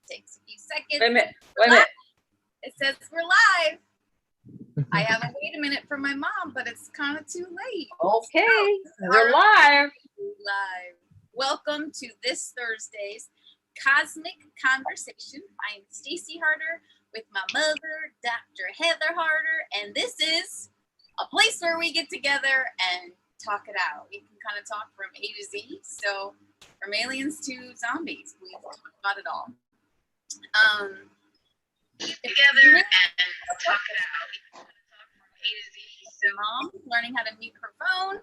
takes a few seconds. Wait a minute. Wait a minute. It says we're live. I haven't waited a minute for my mom, but it's kind of too late. Okay, we're live. Live. Welcome to this Thursday's Cosmic Conversation. I'm Stacey Harder with my mother, Dr. Heather Harder, and this is a place where we get together and talk it out. We can kind of talk from A to Z. So from aliens to zombies, we talk about it all. Together and talk it out. A to Z. So mom learning how to mute her phone.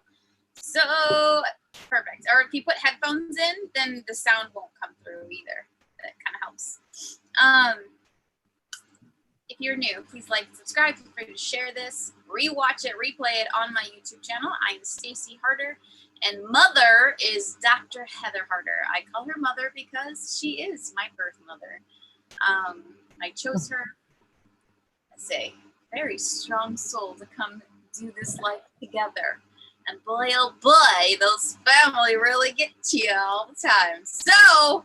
So perfect. Or if you put headphones in, then the sound won't come through either. That kind of helps. If you're new, please like and subscribe. Feel free to share this, rewatch it, replay it on my YouTube channel. I'm Stacey Harder, and mother is Dr. Heather Harder. I call her mother because she is my birth mother. I chose her as a very strong soul to come do this life together. And boy, oh boy, those family really get you all the time. So,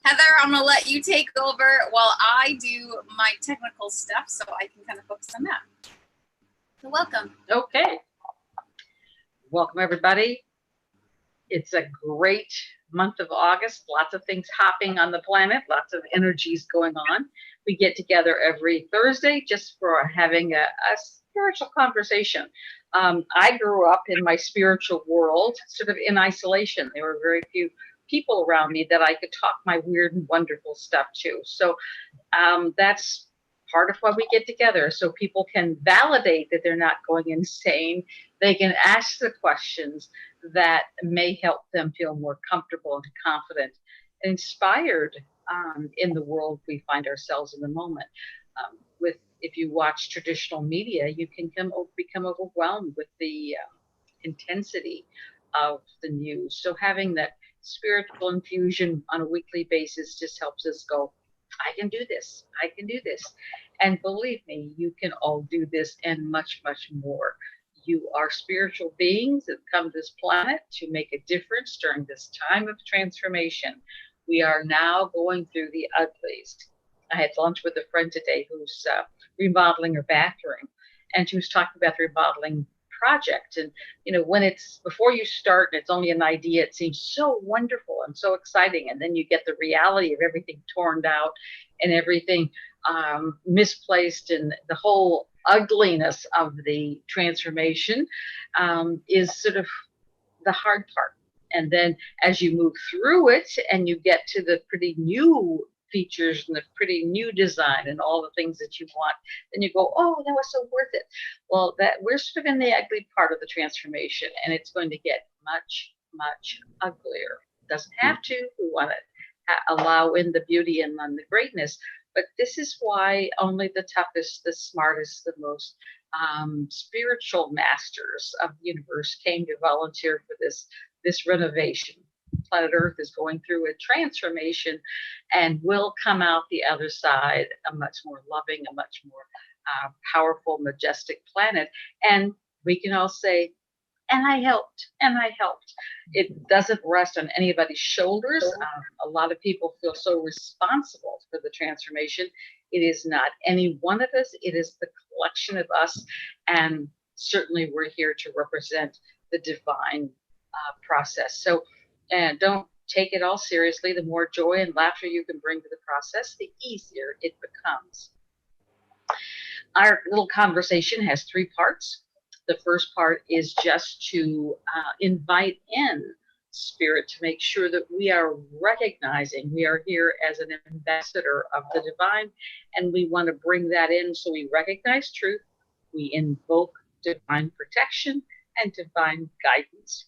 Heather, I'm going to let you take over while I do my technical stuff so I can kind of focus on that. So welcome. Okay. Welcome, everybody. It's a great month of August. Lots of things happening on the planet. Lots of energies going on. We get together every Thursday just for having a spiritual conversation. I grew up in my spiritual world sort of in isolation. There were very few people around me that I could talk my weird and wonderful stuff to. So that's part of why we get together, so people can validate that they're not going insane. They can ask the questions that may help them feel more comfortable and confident and inspired in the world we find ourselves in the moment. If you watch traditional media, you can become overwhelmed with the intensity of the news. So having that spiritual infusion on a weekly basis just helps us go, I can do this. I can do this. And believe me, you can all do this and much, much more. You are spiritual beings that come to this planet to make a difference during this time of transformation. We are now going through the uglies. I had lunch with a friend today who's remodeling her bathroom, and she was talking about the remodeling project. And when it's before you start and it's only an idea, it seems so wonderful and so exciting, and then you get the reality of everything torn out and everything misplaced, and the whole ugliness of the transformation is sort of the hard part. And then as you move through it and you get to the pretty new features and the pretty new design and all the things that you want, then you go, oh, that was so worth it. Well, that we're sort of in the ugly part of the transformation, and it's going to get much, much uglier. Doesn't have to. We want to allow in the beauty and the greatness, but this is why only the toughest, the smartest, the most spiritual masters of the universe came to volunteer for this renovation. Planet Earth is going through a transformation and will come out the other side a much more loving, a much more powerful, majestic planet. And we can all say, and I helped, and I helped. It doesn't rest on anybody's shoulders. A lot of people feel so responsible for the transformation. It is not any one of us. It is the collection of us. And certainly we're here to represent the divine process. So, and don't take it all seriously. The more joy and laughter you can bring to the process, the easier it becomes. Our little conversation has three parts. The first part is just to invite in spirit to make sure that we are recognizing we are here as an ambassador of the divine, and we want to bring that in. So we recognize truth, we invoke divine protection and divine guidance.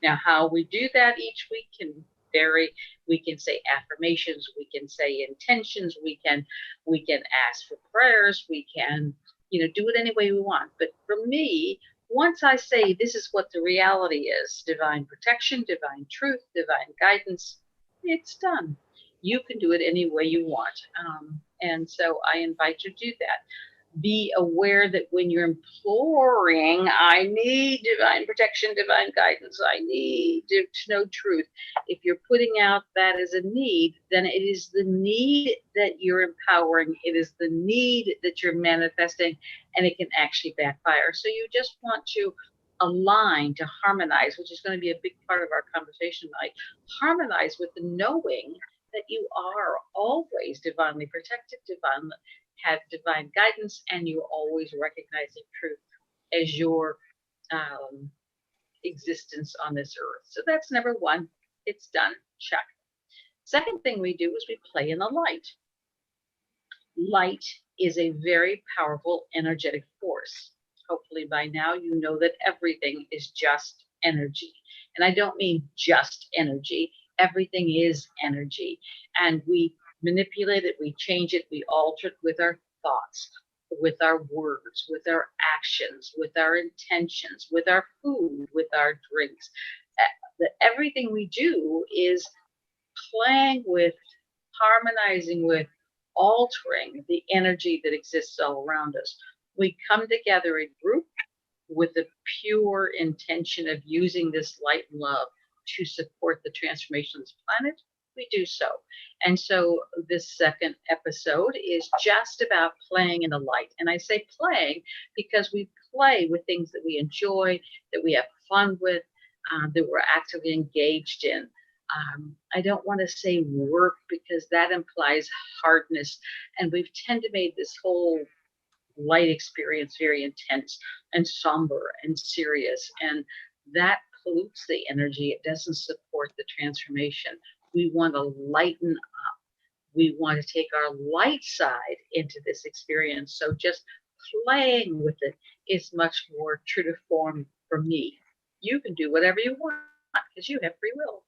Now, how we do that each week can vary. We can say affirmations, we can say intentions, we can ask for prayers, we can, do it any way we want. But for me, once I say this is what the reality is, divine protection, divine truth, divine guidance, it's done. You can do it any way you want. And so I invite you to do that. Be aware that when you're imploring, I need divine protection, divine guidance, I need to know truth. If you're putting out that as a need, then it is the need that you're empowering. It is the need that you're manifesting, and it can actually backfire. So you just want to align, to harmonize, which is going to be a big part of our conversation tonight. Harmonize with the knowing that you are always divinely protected, divinely have divine guidance, and you always recognizing truth as your existence on this earth. So that's number one. It's done. Check. Second thing we do is we play in the light. Light is a very powerful energetic force. Hopefully by now you know that everything is just energy. And I don't mean just energy. Everything is energy. And we manipulate it, we change it, we alter it with our thoughts, with our words, with our actions, with our intentions, with our food, with our drinks. Everything we do is playing with, harmonizing with, altering the energy that exists all around us. We come together in group with the pure intention of using this light and love to support the transformation of this planet. We do so. And so this second episode is just about playing in the light. And I say playing because we play with things that we enjoy, that we have fun with, that we're actively engaged in. I don't want to say work because that implies hardness. And we've tended to make this whole light experience very intense and somber and serious. And that pollutes the energy. It doesn't support the transformation. We want to lighten up. We want to take our light side into this experience. So just playing with it is much more true to form for me. You can do whatever you want because you have free will.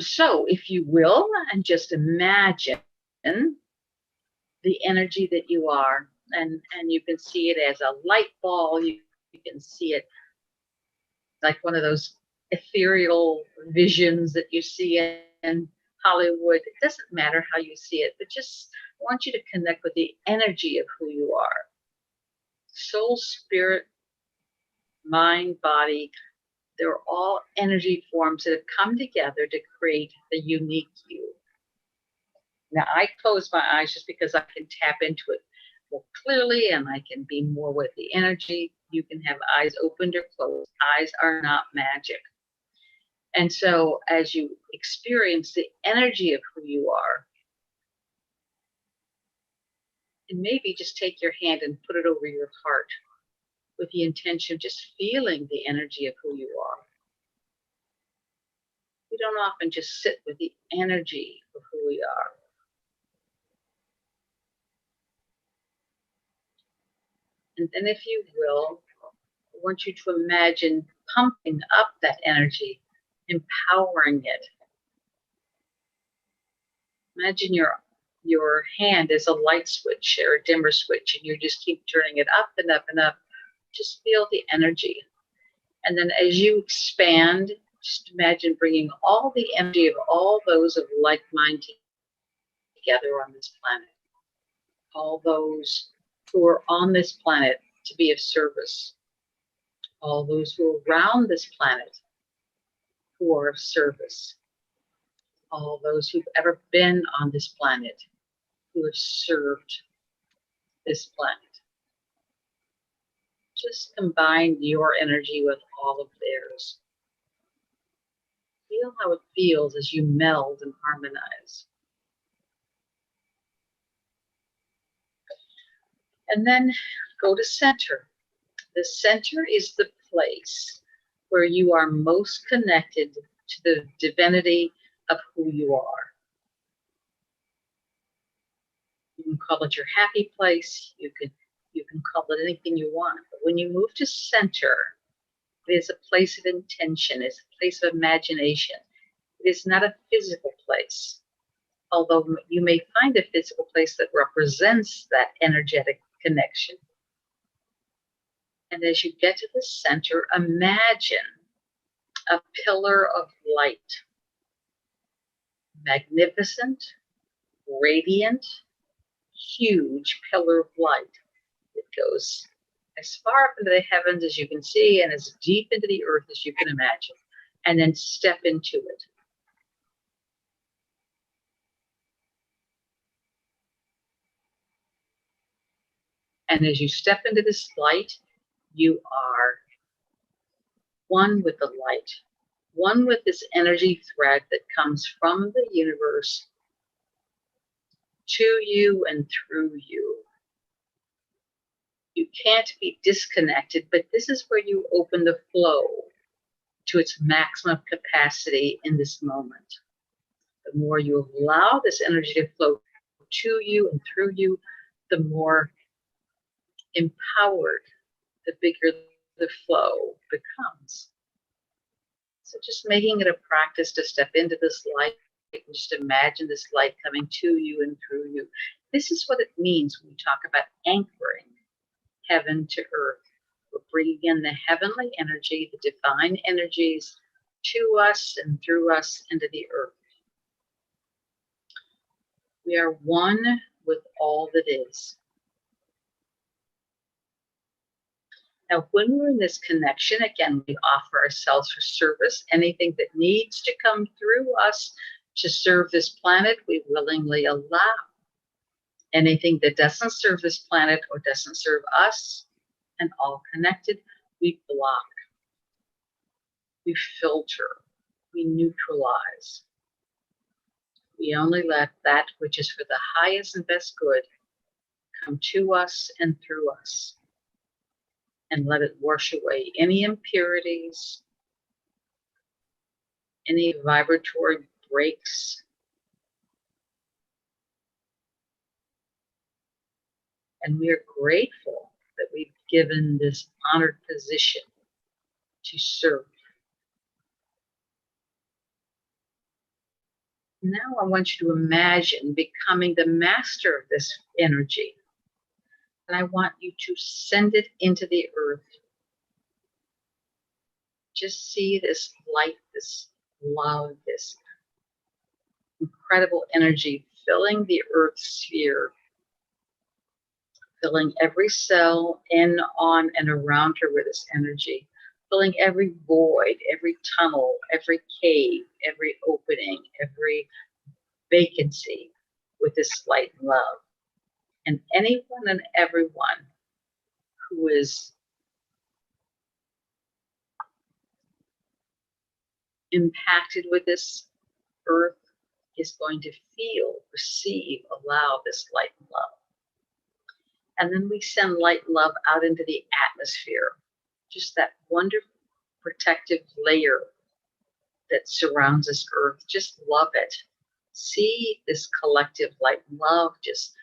So if you will, and just imagine the energy that you are, and you can see it as a light ball. You can see it like one of those ethereal visions that you see in Hollywood. It doesn't matter how you see it, but just I want you to connect with the energy of who you are. Soul, spirit, mind, body, they're all energy forms that have come together to create the unique you. Now, I close my eyes just because I can tap into it more clearly and I can be more with the energy. You can have eyes opened or closed. Eyes are not magic. And so as you experience the energy of who you are, and maybe just take your hand and put it over your heart with the intention of just feeling the energy of who you are. We don't often just sit with the energy of who we are. And then if you will, I want you to imagine pumping up that energy, empowering it. Imagine your hand is a light switch or a dimmer switch, and you just keep turning it up and up and up. Just feel the energy. And then as you expand, just imagine bringing all the energy of all those of like mind together on this planet. All those who are on this planet to be of service. All those who are around this planet who are of service. All those who've ever been on this planet who have served this planet. Just combine your energy with all of theirs. Feel how it feels as you meld and harmonize. And then go to center. The center is the place where you are most connected to the divinity of who you are. You can call it your happy place. You can call it anything you want. But when you move to center, it is a place of intention. It's a place of imagination. It is not a physical place. Although you may find a physical place that represents that energetic connection. And as you get to the center, imagine a pillar of light. Magnificent, radiant, huge pillar of light. It goes as far up into the heavens as you can see and as deep into the earth as you can imagine. And then step into it. And as you step into this light, you are one with the light, one with this energy thread that comes from the universe to you and through you. You can't be disconnected, but this is where you open the flow to its maximum capacity in this moment. The more you allow this energy to flow to you and through you, the more empowered, the bigger the flow becomes. So just making it a practice to step into this light and just imagine this light coming to you and through you. This is what it means when we talk about anchoring heaven to earth. We're bringing in the heavenly energy, the divine energies to us and through us into the earth. We are one with all that is. Now, when we're in this connection, again, we offer ourselves for service. Anything that needs to come through us to serve this planet, we willingly allow. Anything that doesn't serve this planet or doesn't serve us and all connected, we block, we filter, we neutralize. We only let that which is for the highest and best good come to us and through us, and let it wash away any impurities, any vibratory breaks. And we are grateful that we've given this honored position to serve. Now I want you to imagine becoming the master of this energy. And I want you to send it into the earth. Just see this light, this love, this incredible energy filling the earth sphere, filling every cell in, on, and around her with this energy, filling every void, every tunnel, every cave, every opening, every vacancy with this light and love. And anyone and everyone who is impacted with this earth is going to feel, receive, allow this light and love. And then we send light and love out into the atmosphere, just that wonderful protective layer that surrounds this earth. Just love it. See this collective light and love just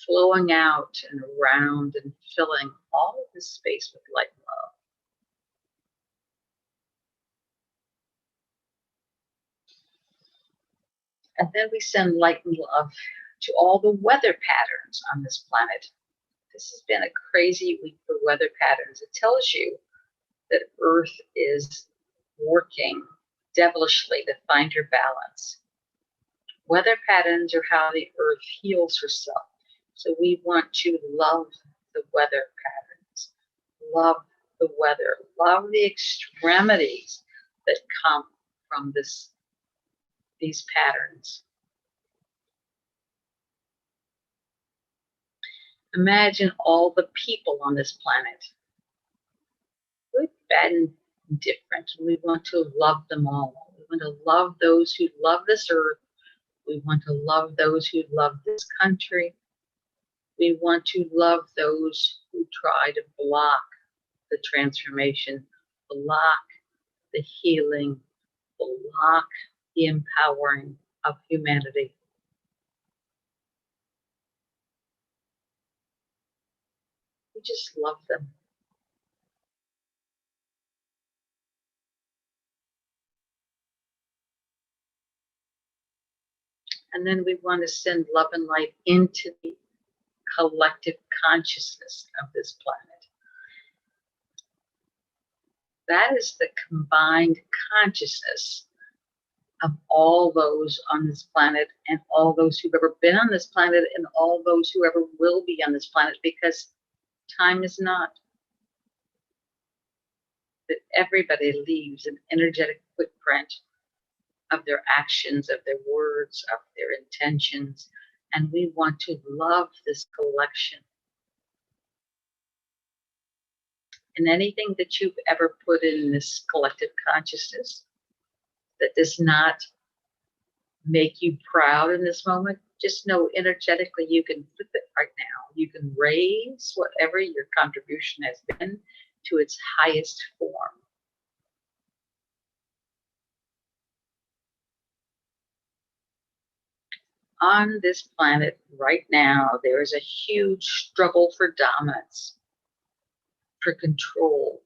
flowing out and around and filling all of this space with light and love. And then we send light and love to all the weather patterns on this planet. This has been a crazy week for weather patterns. It tells you that Earth is working devilishly to find her balance. Weather patterns are how the Earth heals herself. So we want to love the weather patterns, love the weather, love the extremities that come from these patterns. Imagine all the people on this planet, good, bad, and different. We want to love them all. We want to love those who love this earth. We want to love those who love this country. We want to love those who try to block the transformation, block the healing, block the empowering of humanity. We just love them. And then we want to send love and light into the collective consciousness of this planet. That is the combined consciousness of all those on this planet and all those who've ever been on this planet and all those who ever will be on this planet, because time is not. That everybody leaves an energetic footprint of their actions, of their words, of their intentions, and we want to love this collection. And anything that you've ever put in this collective consciousness that does not make you proud in this moment, just know energetically you can flip it right now. You can raise whatever your contribution has been to its highest form. On this planet right now, there is a huge struggle for dominance, for control.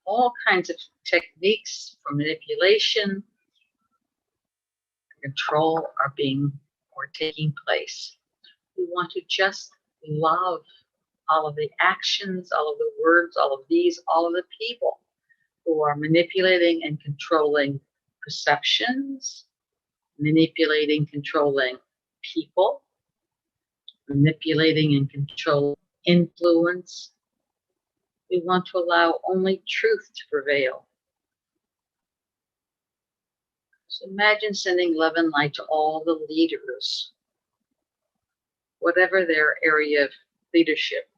All kinds of techniques for manipulation, control are taking place. We want to just love all of the actions, all of the words, all of the people who are manipulating and controlling perceptions, manipulating, controlling people, manipulating and controlling influence. We want to allow only truth to prevail. So imagine sending love and light to all the leaders, whatever their area of leadership,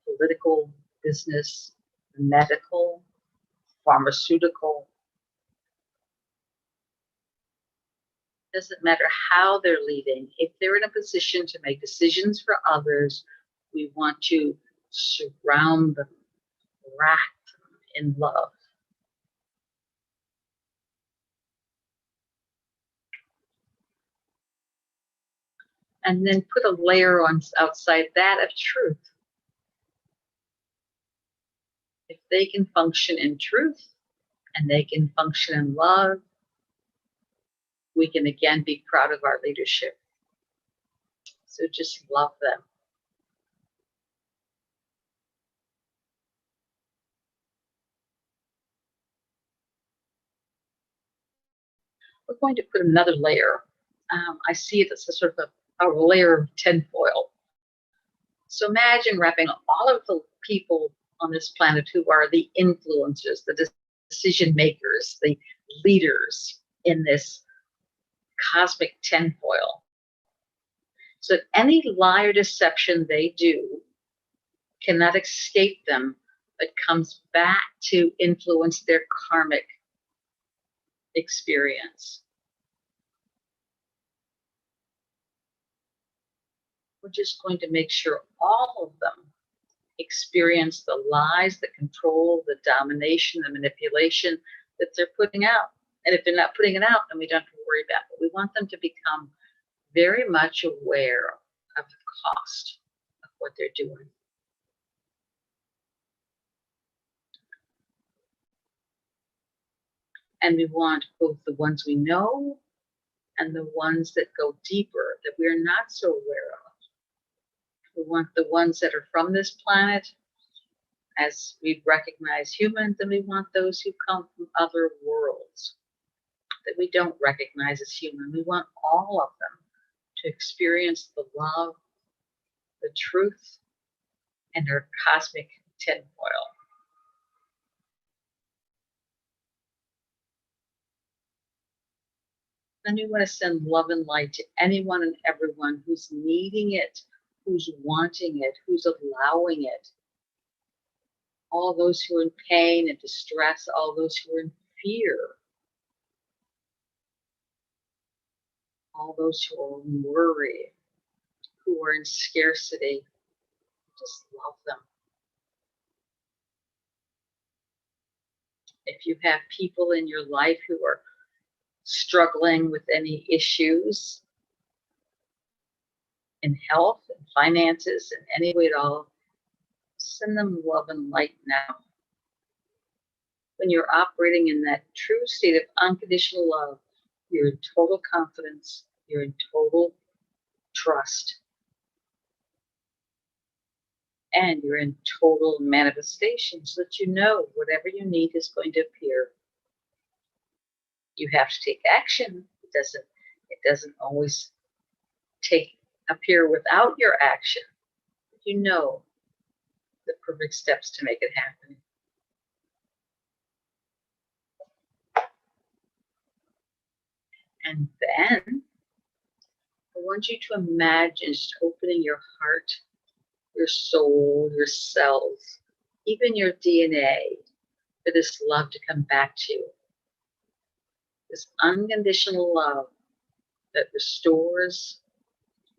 political, business, medical, pharmaceutical. Doesn't matter how they're leading. If they're in a position to make decisions for others, we want to surround them, wrap them in love. And then put a layer on outside that of truth. If they can function in truth and they can function in love, we can again be proud of our leadership. So just love them. We're going to put another layer. I see it as a sort of a layer of tinfoil. So imagine wrapping all of the people on this planet who are the influencers, the decision makers, the leaders in this cosmic tinfoil. So that any lie or deception they do cannot escape them, but comes back to influence their karmic experience. We're just going to make sure all of them experience the lies, the control, the domination, the manipulation that they're putting out. And if they're not putting it out, then we don't have to worry about it. We want them to become very much aware of the cost of what they're doing. And we want both the ones we know and the ones that go deeper, that we're not so aware of. We want the ones that are from this planet, as we recognize humans, and we want those who come from other worlds that we don't recognize as human. We want all of them to experience the love, the truth, and our cosmic tinfoil. Then we want to send love and light to anyone and everyone who's needing it, who's wanting it, who's allowing it. All those who are in pain and distress, all those who are in fear, all those who are in worry, who are in scarcity. Just love them. If you have people in your life who are struggling with any issues in health and finances and any way at all, send them love and light now. When you're operating in that true state of unconditional love, you're in total confidence, you're in total trust, and you're in total manifestation, so that you know whatever you need is going to appear. You have to take action. It doesn't always appear without your action. You know the perfect steps to make it happen. And then I want you to imagine just opening your heart, your soul, your cells, even your DNA, for this love to come back to you. This unconditional love that restores,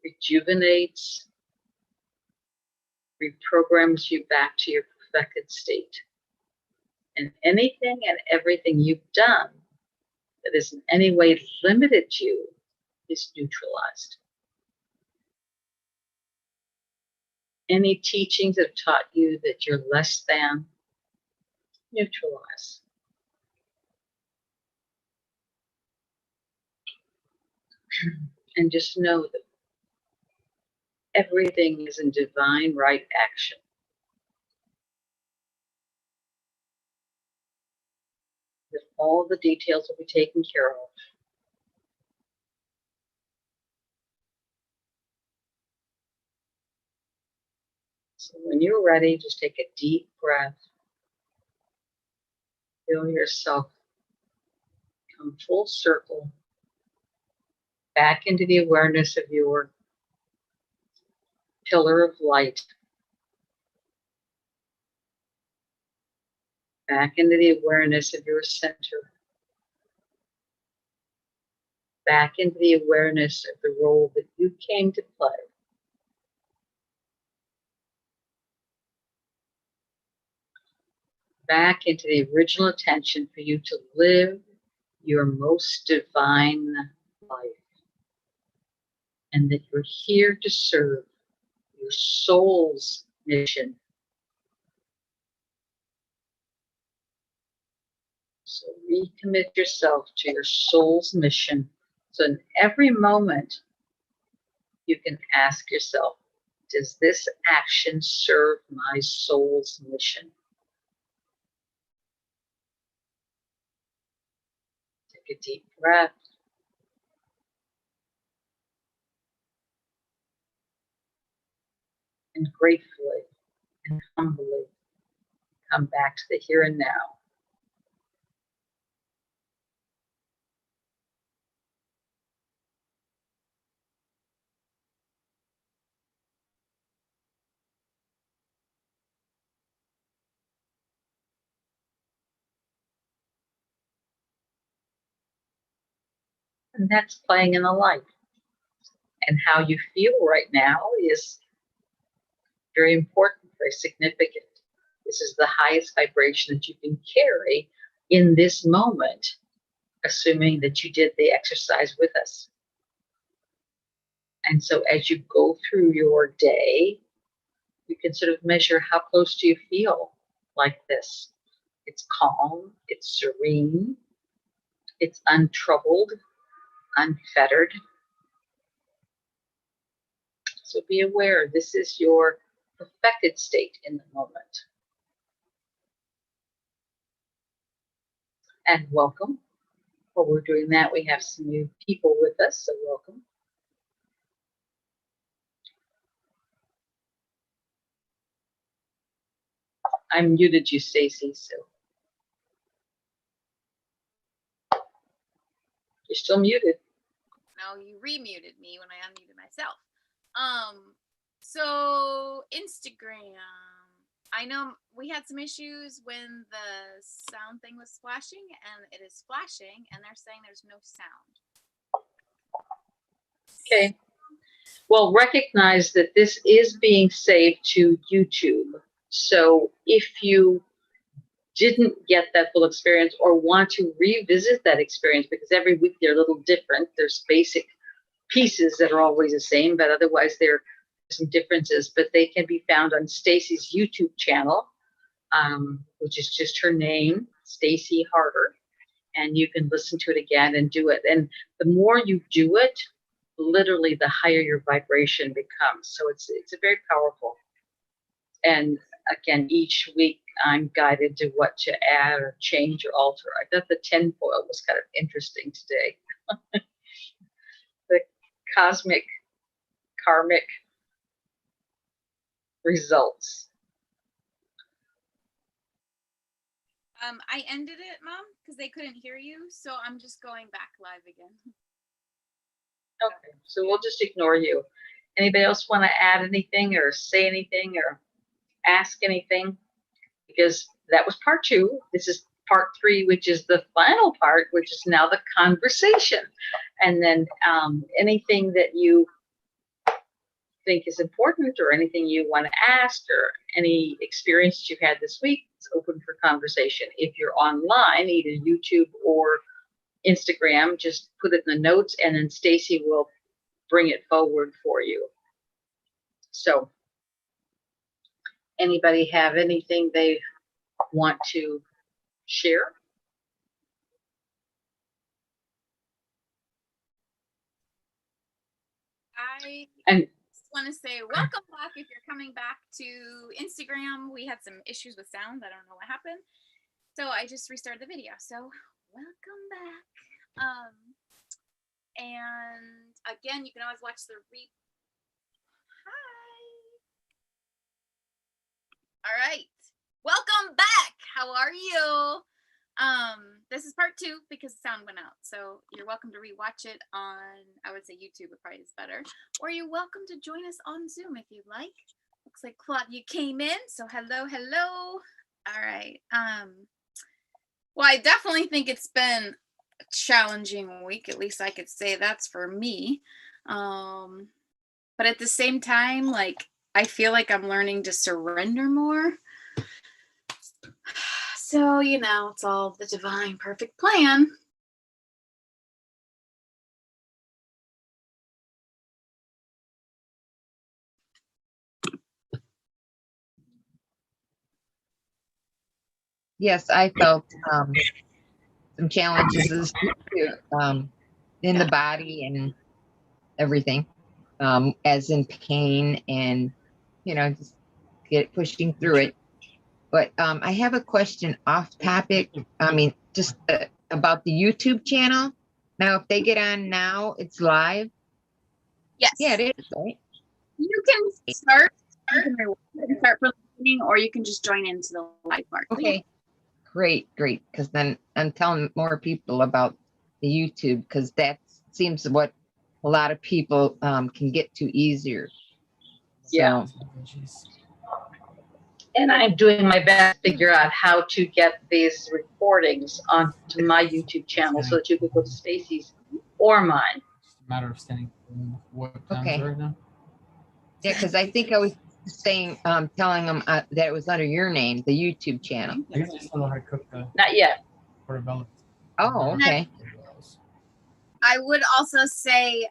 rejuvenates, reprograms you back to your perfected state. And anything and everything you've done that has in any way limited you is neutralized. Any teachings that have taught you that you're less than, neutralize. And just know that everything is in divine right action. That all the details will be taken care of. So when you're ready, just take a deep breath. Feel yourself come full circle back into the awareness of your pillar of light. Back into the awareness of your center. Back into the awareness of the role that you came to play. Back into the original intention for you to live your most divine life. And that you're here to serve your soul's mission. So recommit yourself to your soul's mission. So in every moment, you can ask yourself, does this action serve my soul's mission? Take a deep breath. And gratefully and humbly come back to the here and now. And that's playing in the light. And how you feel right now is very important, very significant. This is the highest vibration that you can carry in this moment, assuming that you did the exercise with us. And so as you go through your day, you can sort of measure how close do you feel like this. It's calm, it's serene, it's untroubled, unfettered. So be aware, this is your perfected state in the moment. And welcome. While we're doing that, we have some new people with us, so welcome. I muted you, Stacy, so you're still muted. No, you remuted me when I unmuted myself. So Instagram, I know we had some issues when the sound thing was flashing, and it is flashing, and they're saying there's no sound. Okay. Well, recognize that this is being saved to YouTube. So if you didn't get that full experience or want to revisit that experience, because every week they're a little different, there's basic pieces that are always the same, but otherwise there are some differences, but they can be found on Stacy's YouTube channel, which is just her name, Stacy Harder, and you can listen to it again and do it. And the more you do it, literally the higher your vibration becomes. So it's very powerful. And again, each week I'm guided to what to add or change or alter. I thought the tinfoil was kind of interesting today. The cosmic, karmic results. I ended it, Mom, because they couldn't hear you, so I'm just going back live again. Okay, so we'll just ignore you. Anybody else want to add anything or say anything or ask anything? Because that was part 2. This is part 3, which is the final part, which is now the conversation. And then anything that you think is important or anything you want to ask or any experience you've had this week, it's open for conversation. If you're online, either YouTube or Instagram, just put it in the notes and then Stacy will bring it forward for you. So anybody have anything they want to share? I And just want to say welcome back if you're coming back to Instagram. We had some issues with sound. I don't know what happened. So I just restarted the video. So welcome back. And again, you can always watch the Hi. All right. Welcome back. How are you? This is part 2 because the sound went out. So you're welcome to rewatch it on, I would say YouTube probably is better. Or you're welcome to join us on Zoom if you'd like. Looks like Claudia came in. So hello, hello. All right. Well, I definitely think it's been a challenging week. At least I could say that's for me. But at the same time, like, I feel like I'm learning to surrender more. So, you know, it's all the divine perfect plan. Yes, I felt some challenges this week too, in the body and everything, as in pain and, just pushing through it. But I have a question off topic. I mean, just about the YouTube channel. Now, if they get on now, it's live. Yes. Yeah, it is, right? You can start from the beginning, or you can just join into the live part. Okay. Great. Because then I'm telling more people about the YouTube, because that seems what a lot of people can get to easier. Yeah. And I'm doing my best to figure out how to get these recordings onto my YouTube channel so that you can go to Stacy's or mine. It's a matter of standing what times Okay. right now. Yeah, because I think I was saying, telling them that it was under your name, the YouTube channel. I guess I still know how to cook the Not yet. portobello. Oh, okay. I would also say,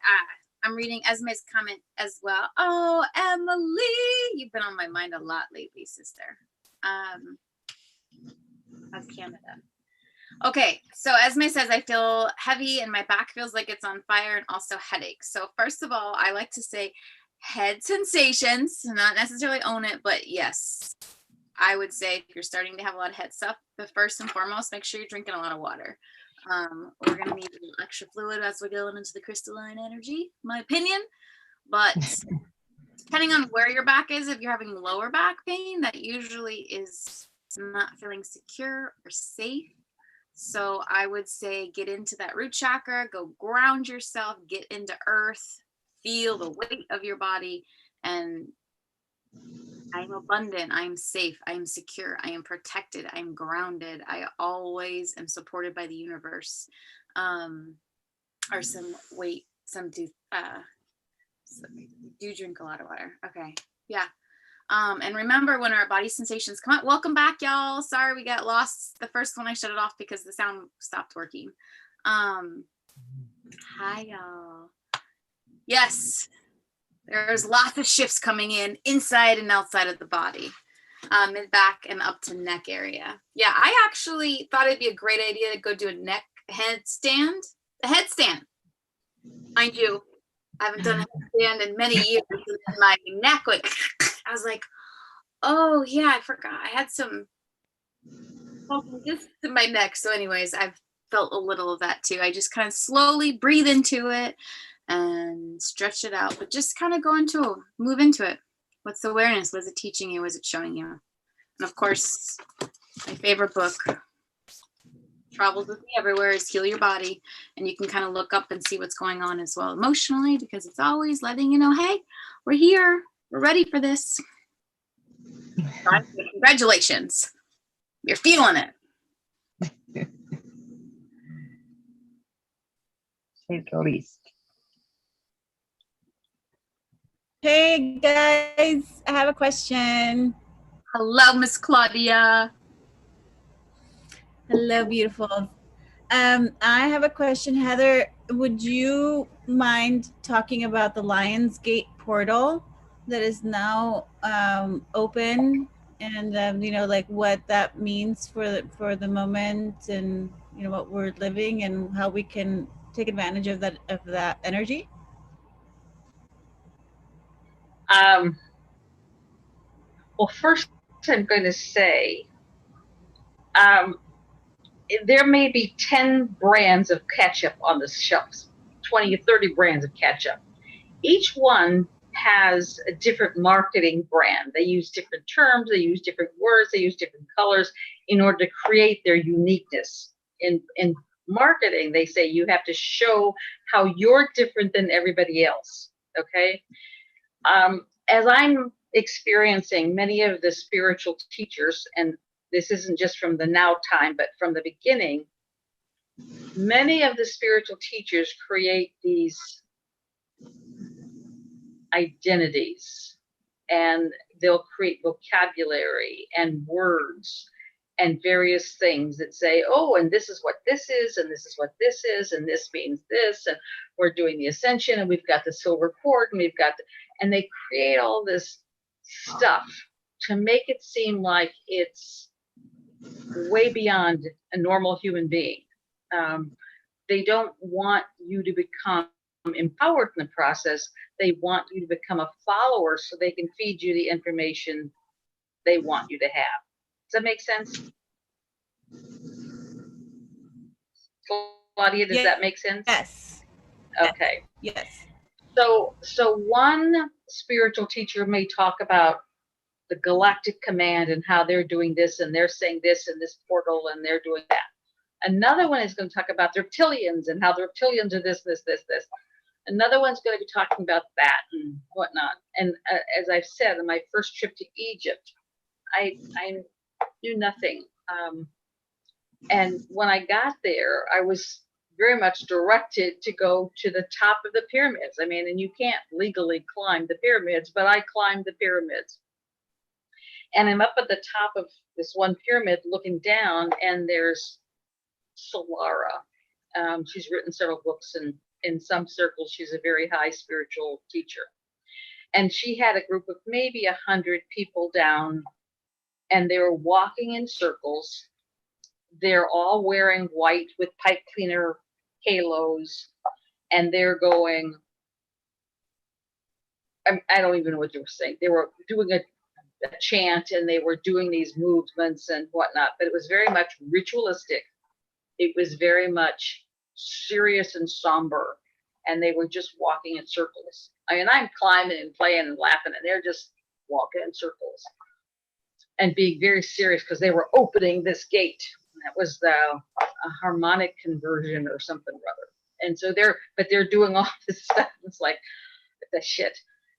I'm reading Esme's comment as well. Oh, Emily, you've been on my mind a lot lately, sister. How's Canada? Okay, so Esme says, I feel heavy and my back feels like it's on fire and also headaches. So first of all, I like to say head sensations, not necessarily own it, but yes, I would say if you're starting to have a lot of head stuff, but first and foremost, make sure you're drinking a lot of water. We're going to need a little extra fluid as we're going into the crystalline energy, my opinion. But depending on where your back is, if you're having lower back pain, that usually is not feeling secure or safe. So I would say get into that root chakra, go ground yourself, get into earth, feel the weight of your body, and I'm abundant, I'm safe, I'm secure, I am protected, I'm grounded, I always am supported by the universe. Or some weight, some do drink a lot of water. Okay, yeah. And remember when our body sensations come out, welcome back, y'all. Sorry we got lost. The first one I shut it off because the sound stopped working. Hi, y'all. Yes. There's lots of shifts coming in inside and outside of the body, mid back and up to neck area. Yeah, I actually thought it'd be a great idea to go do a neck headstand. A headstand. Mind you, I haven't done a headstand in many years. And my neck, like, I was like, Oh yeah, I forgot. I had some just in my neck. So, anyways, I've felt a little of that too. I just kind of slowly breathe into it and stretch it out, but just kind of move into it. What's the awareness? What is it teaching you? What is it showing you? And of course, my favorite book, Travels with Me Everywhere, is Heal Your Body. And you can kind of look up and see what's going on as well emotionally, because it's always letting you know, hey, we're here. We're ready for this. Congratulations. You're feeling it. Say the least. Hey guys, I have a question. Hello, Miss Claudia. Hello, beautiful. I have a question, Heather. Would you mind talking about the Lionsgate portal that is now open, and you know, like what that means for the moment, and you know what we're living, and how we can take advantage of that energy? Well, first, I'm going to say there may be 10 brands of ketchup on the shelves, 20 or 30 brands of ketchup. Each one has a different marketing brand. They use different terms, they use different words, they use different colors in order to create their uniqueness. In marketing, they say you have to show how you're different than everybody else, okay? As I'm experiencing many of the spiritual teachers, and this isn't just from the now time, but from the beginning, many of the spiritual teachers create these identities, and they'll create vocabulary and words and various things that say, oh, and this is what this is, and this is what this is, and this means this, and we're doing the ascension, and we've got the silver cord, and we've got and they create all this stuff to make it seem like it's way beyond a normal human being. They don't want you to become empowered in the process. They want you to become a follower so they can feed you the information they want you to have. Does that make sense? Claudia, does that make sense? Yes. Okay. Yes. So one spiritual teacher may talk about the galactic command and how they're doing this, and they're saying this in this portal, and they're doing that. Another one is going to talk about the reptilians and how the reptilians are this. Another one's going to be talking about that and whatnot. And as I've said, on my first trip to Egypt, I knew nothing. And when I got there, I was very much directed to go to the top of the pyramids. I mean, and you can't legally climb the pyramids, but I climbed the pyramids. And I'm up at the top of this one pyramid looking down, and there's Solara. She's written several books, and in some circles, she's a very high spiritual teacher. And she had a group of maybe 100 people down, and they were walking in circles. They're all wearing white with pipe cleaner halos, and they're going, I don't even know what they were saying. They were doing a chant, and they were doing these movements and whatnot, but it was very much ritualistic. It was very much serious and somber, and they were just walking in circles. I mean, I'm climbing and playing and laughing, and they're just walking in circles and being very serious because they were opening this gate. That was a harmonic conversion or something or other. And so they're doing all this stuff. It's like the shit.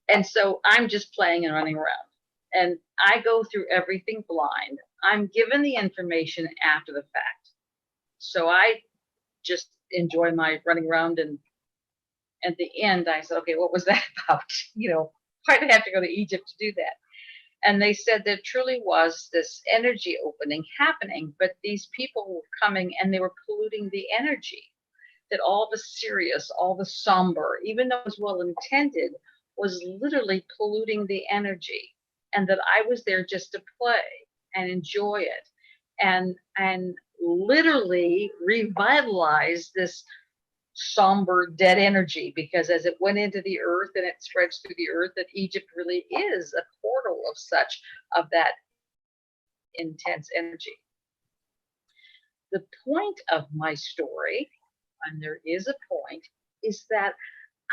And so I'm just playing and running around. And I go through everything blind. I'm given the information after the fact. So I just enjoy my running around, and at the end I said, okay, what was that about? You know, why did I have to go to Egypt to do that? And they said there truly was this energy opening happening, but these people were coming and they were polluting the energy. That all the serious, all the somber, even though it was well intended, was literally polluting the energy. And that I was there just to play and enjoy it, and literally revitalize this somber, dead energy, because as it went into the earth and it spreads through the earth, that Egypt really is a portal of that intense energy. The point of my story, and there is a point, is that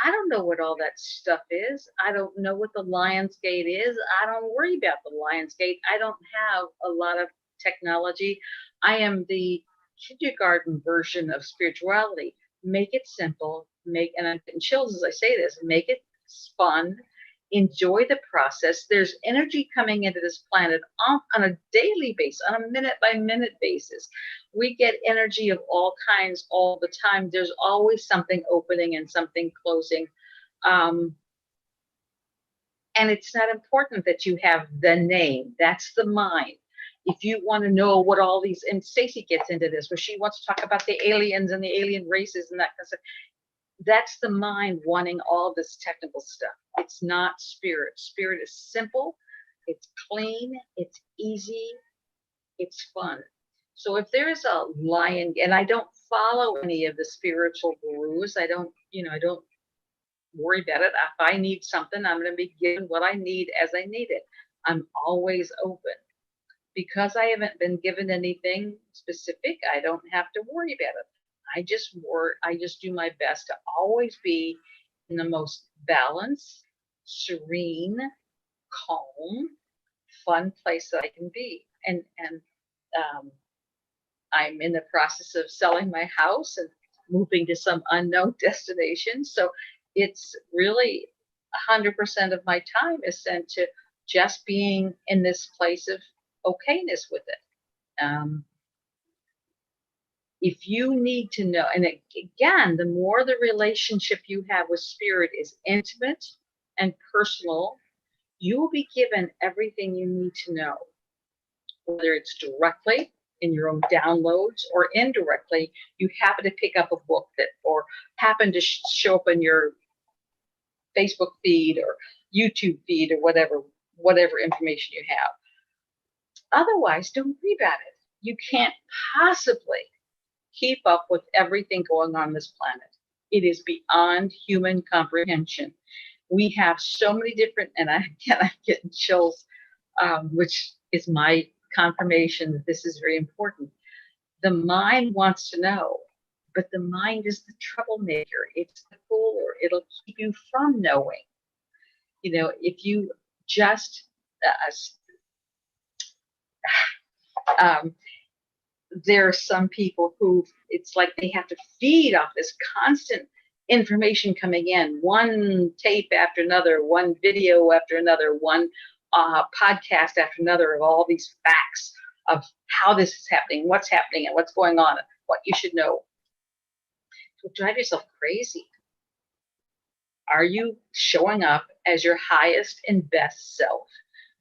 I don't know what all that stuff is. I don't know what the Lion's Gate is. I don't worry about the Lion's Gate. I don't have a lot of technology. I am the kindergarten version of spirituality. Make it simple, and I'm getting chills as I say this, make it fun, enjoy the process. There's energy coming into this planet on a daily basis, on a minute by minute basis. We get energy of all kinds all the time. There's always something opening and something closing. And it's not important that you have the name. That's the mind. If you want to know what all these, and Stacy gets into this, where she wants to talk about the aliens and the alien races and that kind of stuff. That's the mind wanting all this technical stuff. It's not spirit. Spirit is simple, it's clean, it's easy, it's fun. So if there is a lion, and I don't follow any of the spiritual gurus, I don't worry about it. If I need something, I'm going to be given what I need as I need it. I'm always open. Because I haven't been given anything specific, I don't have to worry about it. I just do my best to always be in the most balanced, serene, calm, fun place that I can be. And I'm in the process of selling my house and moving to some unknown destination. So it's really 100% of my time is spent to just being in this place of okayness with it. If you need to know, and again, the more the relationship you have with spirit is intimate and personal, you will be given everything you need to know, whether it's directly in your own downloads or indirectly, you happen to pick up a book that, or happen to show up in your Facebook feed or YouTube feed or whatever information you have. Otherwise, don't worry about it. You can't possibly keep up with everything going on this planet. It is beyond human comprehension. We have so many different, and I'm getting chills, which is my confirmation that this is very important. The mind wants to know, but the mind is the troublemaker. It's the fooler. It'll keep you from knowing. If you just there are some people who it's like they have to feed off this constant information coming in, one tape after another, one video after another, one podcast after another of all these facts of how this is happening, what's happening, and what's going on, and what you should know. So drive yourself crazy. Are you showing up as your highest and best self,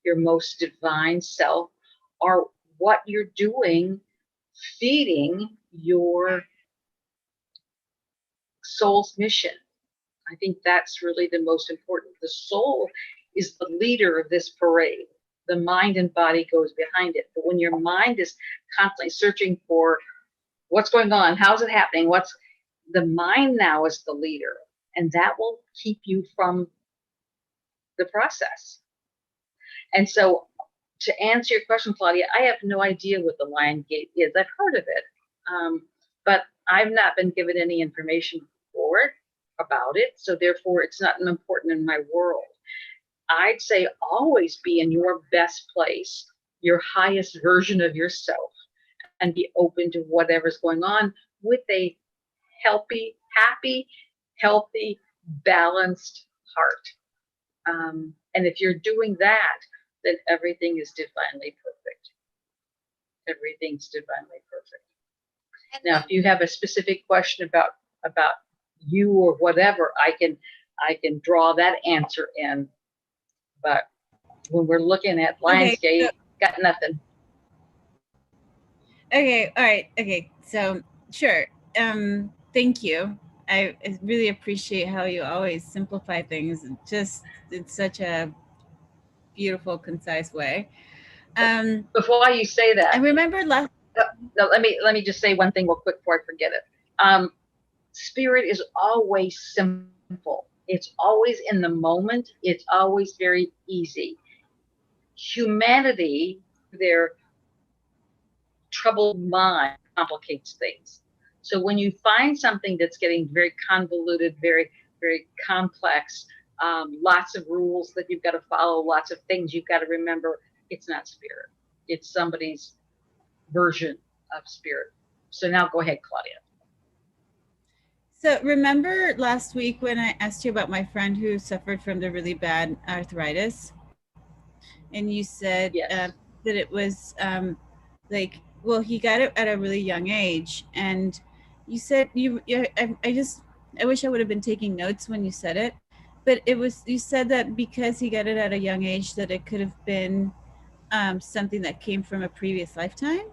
your most divine self, or what you're doing feeding your soul's mission? I think that's really the most important. The soul is the leader of this parade. The mind and body goes behind it. But when your mind is constantly searching for what's going on, how's it happening, the mind now is the leader, and that will keep you from the process. And so to answer your question, Claudia, I have no idea what the Lion Gate is. I've heard of it, but I've not been given any information about it. So therefore, it's not important in my world. I'd say always be in your best place, your highest version of yourself, and be open to whatever's going on with a happy, healthy, balanced heart. And if you're doing that, then everything is divinely perfect. Everything's divinely perfect. Now, if you have a specific question about you or whatever, I can draw that answer in. But when we're looking at Lionsgate, got nothing. Okay, all right, okay. So sure. Thank you. I really appreciate how you always simplify things just in such a beautiful, concise way. Before you say that, I remember last. No, let me just say one thing real quick before I forget it. spirit is always simple. It's always in the moment. It's always very easy. Humanity, their troubled mind, complicates things. So when you find something that's getting very convoluted, very complex, lots of rules that you've got to follow, lots of things you've got to remember, it's not spirit. It's somebody's version of spirit. So now go ahead, Claudia. So remember last week when I asked you about my friend who suffered from the really bad arthritis, and you said Yes. that it was like, well, he got it at a really young age, and you said I wish I would have been taking notes when you said it, but you said that because he got it at a young age that it could have been something that came from a previous lifetime.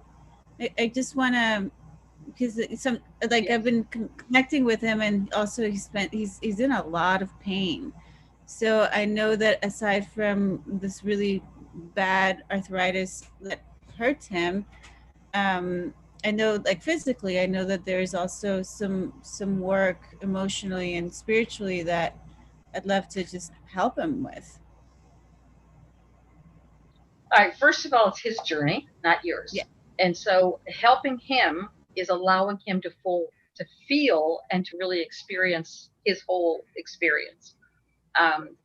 I just want to, because Yes. I've been connecting with him, and also he's in a lot of pain. So I know that aside from this really bad arthritis that hurts him, I know, like physically, I know that there's also some work emotionally and spiritually that I'd love to just help him with. All right, first of all, it's his journey, not yours. Yeah. And so helping him is allowing him to feel and to really experience his whole experience.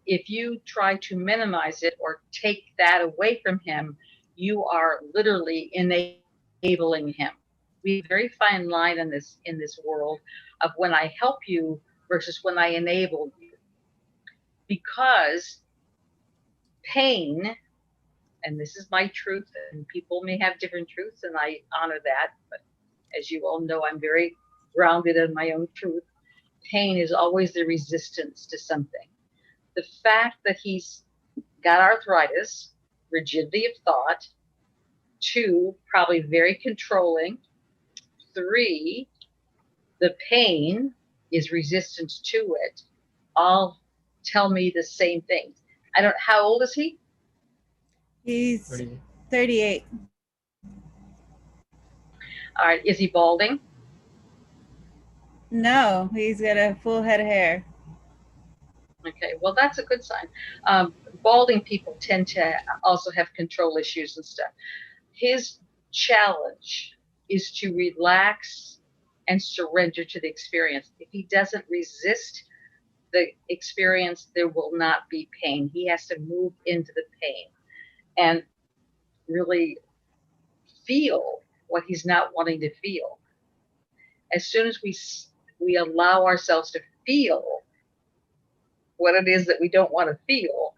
If you try to minimize it or take that away from him, you are literally enabling him. We have a very fine line in this world of when I help you versus when I enable you. Because pain, and this is my truth, and people may have different truths, and I honor that, but as you all know, I'm very grounded in my own truth. Pain is always the resistance to something. The fact that he's got arthritis, rigidity of thought, 2, probably very controlling, 3, the pain is resistance to it, all tell me the same thing. I don't, how old is he? He's 38. 38. All right, is he balding? No, he's got a full head of hair. Okay, well, that's a good sign. Balding people tend to also have control issues and stuff. His challenge is to relax and surrender to the experience. If he doesn't resist the experience, there will not be pain. He has to move into the pain and really feel what he's not wanting to feel. As soon as we allow ourselves to feel what it is that we don't want to feel,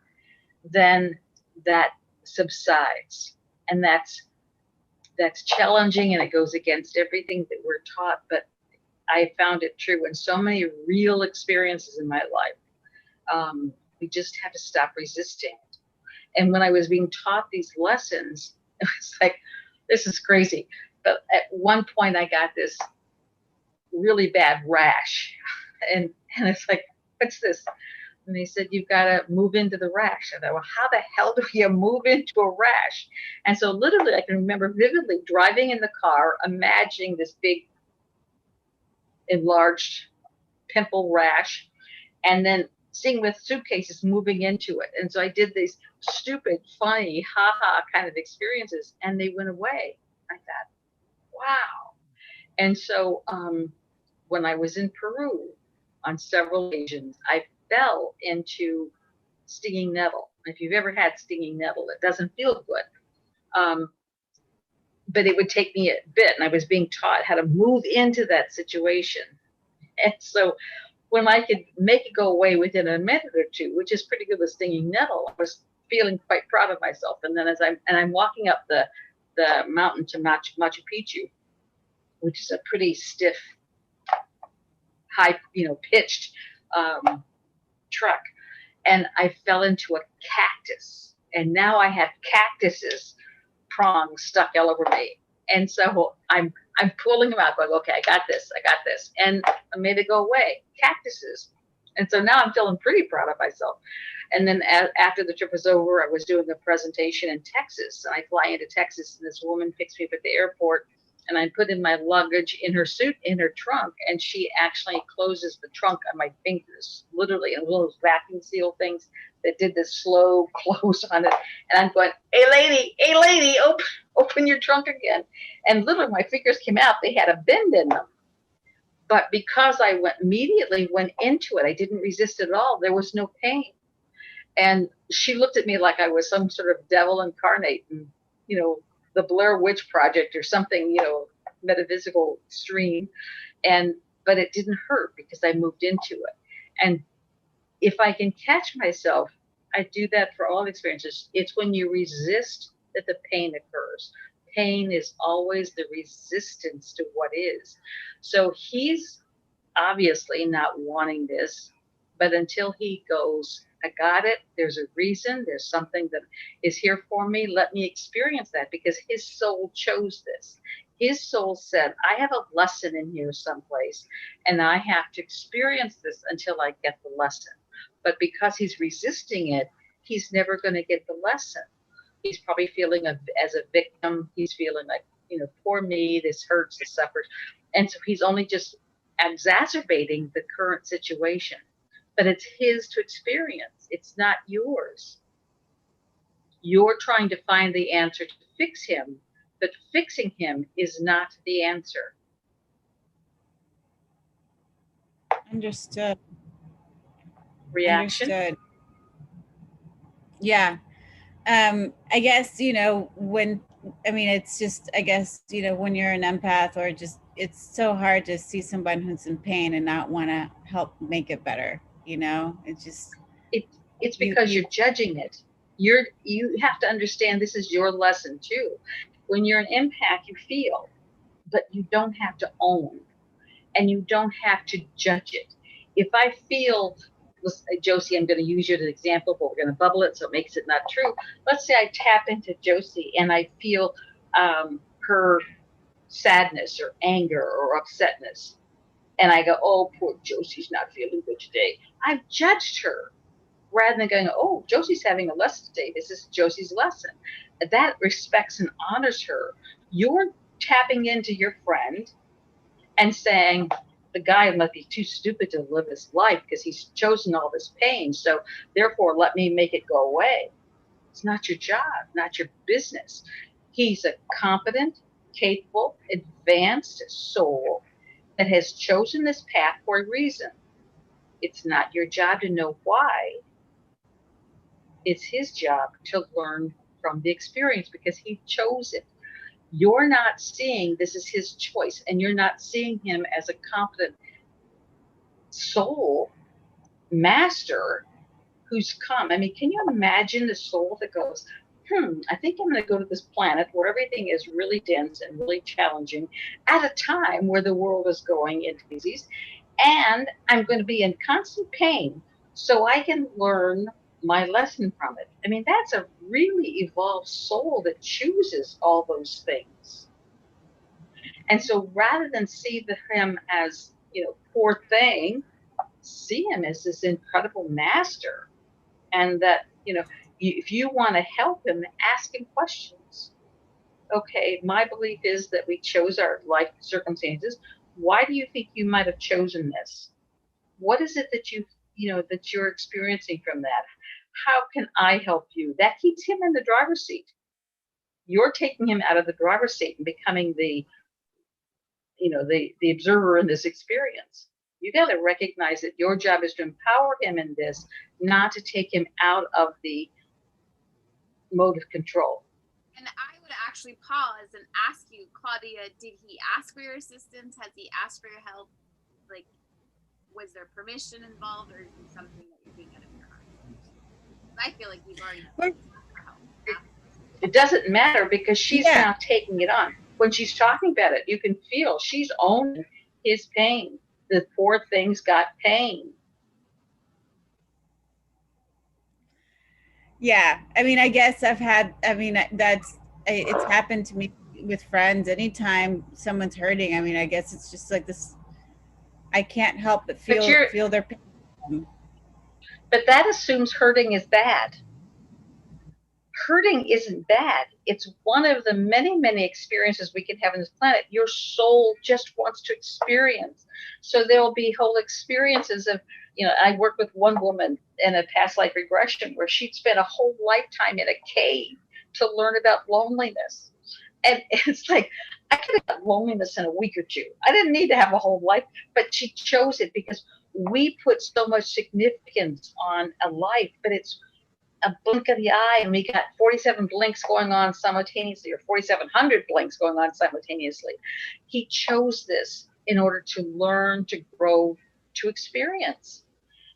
then that subsides. And that's challenging, and it goes against everything that we're taught, but I found it true in so many real experiences in my life. We just have to stop resisting. And when I was being taught these lessons, it was like, this is crazy. But at one point I got this really bad rash, and it's like, what's this? And they said, you've got to move into the rash. I thought, well, how the hell do you move into a rash? And so literally I can remember vividly driving in the car, imagining this big enlarged pimple rash, and then seeing with suitcases moving into it. And so I did these stupid, funny, ha-ha kind of experiences, and they went away. I thought, wow. And so when I was in Peru on several occasions, I fell into stinging nettle. If you've ever had stinging nettle, it doesn't feel good. But it would take me a bit, and I was being taught how to move into that situation. And so when I could make it go away within a minute or two, which is pretty good with stinging nettle, I was feeling quite proud of myself. And then as I'm walking up the mountain to Machu Picchu, which is a pretty stiff, high, pitched truck, and I fell into a cactus, and now I have cactuses prongs stuck all over me. And so I'm pulling them out, going, okay, I got this, and I made it go away. Cactuses. And so now I'm feeling pretty proud of myself. And then after the trip was over, I was doing a presentation in Texas, and I fly into Texas, and this woman picks me up at the airport, and I put in my luggage in her suit, in her trunk, and she actually closes the trunk on my fingers, literally, and one of those vacuum seal things that did this slow close on it. And I'm going, hey lady, open your trunk again. And literally my fingers came out, they had a bend in them. But because I immediately went into it, I didn't resist it at all. There was no pain. And she looked at me like I was some sort of devil incarnate, and, you know, the Blair Witch Project or something, you know, metaphysical extreme. But it didn't hurt because I moved into it. And if I can catch myself, I do that for all experiences. It's when you resist that the pain occurs. Pain is always the resistance to what is. So he's obviously not wanting this, but until he goes, I got it, there's a reason, there's something that is here for me, let me experience that, because his soul chose this. His soul said, I have a lesson in here someplace, and I have to experience this until I get the lesson. But because he's resisting it, he's never going to get the lesson. He's probably feeling as a victim. He's feeling like, you know, poor me, this hurts, this suffers. And so he's only just exacerbating the current situation. But it's his to experience. It's not yours. You're trying to find the answer to fix him, but fixing him is not the answer. Understood. Reaction? Understood. Yeah. I guess, you know, it's just, I guess, you know, when you're an empath, or just, it's so hard to see someone who's in pain and not want to help make it better. You know, it's because you're judging it. You have to understand this is your lesson too. When you're an empath, you feel, but you don't have to own, and you don't have to judge it. If I feel, Josie, I'm going to use you as an example, but we're going to bubble it so it makes it not true. Let's say I tap into Josie and I feel her sadness or anger or upsetness. And I go, oh, poor Josie's not feeling good today. I've judged her rather than going, oh, Josie's having a lesson today. This is Josie's lesson. That respects and honors her. You're tapping into your friend and saying, the guy must be too stupid to live his life because he's chosen all this pain. So therefore, let me make it go away. It's not your job, not your business. He's a competent, capable, advanced soul that has chosen this path for a reason. It's not your job to know why. It's his job to learn from the experience because he chose it. You're not seeing this is his choice, and you're not seeing him as a competent soul master who's come. I mean, can you imagine the soul that goes, I think I'm going to go to this planet where everything is really dense and really challenging at a time where the world is going into disease, and I'm going to be in constant pain so I can learn my lesson from it. I mean, that's a really evolved soul that chooses all those things. And so rather than see him as, you know, poor thing, see him as this incredible master. And that, you know, if you want to help him, ask him questions. Okay, my belief is that we chose our life circumstances. Why do you think you might have chosen this? What is it that that you're experiencing from that? How can I help you? That keeps him in the driver's seat. You're taking him out of the driver's seat and becoming the observer in this experience. You got to recognize that your job is to empower him in this, not to take him out of the mode of control. And I would actually pause and ask you, Claudia, did he ask for your assistance? Has he asked for your help? Like, was there permission involved, or is it something that you're doing out of your heart? I feel like you've already asked for help. It doesn't matter because she's now taking it on. When she's talking about it, you can feel she's owning his pain. The poor thing's got pain. Yeah, I mean, I guess it's happened to me with friends. Anytime someone's hurting, I mean, I guess it's just like this. I can't help but feel their pain. But that assumes hurting is bad. hurting isn't bad. It's one of the many, many experiences we can have on this planet. Your soul just wants to experience. So there'll be whole experiences of, I worked with one woman in a past life regression where she'd spent a whole lifetime in a cave to learn about loneliness. And it's like, I could have got loneliness in a week or two. I didn't need to have a whole life, but she chose it because we put so much significance on a life, but it's a blink of the eye, and we got 47 blinks going on simultaneously, or 4,700 blinks going on simultaneously. He chose this in order to learn, to grow, to experience.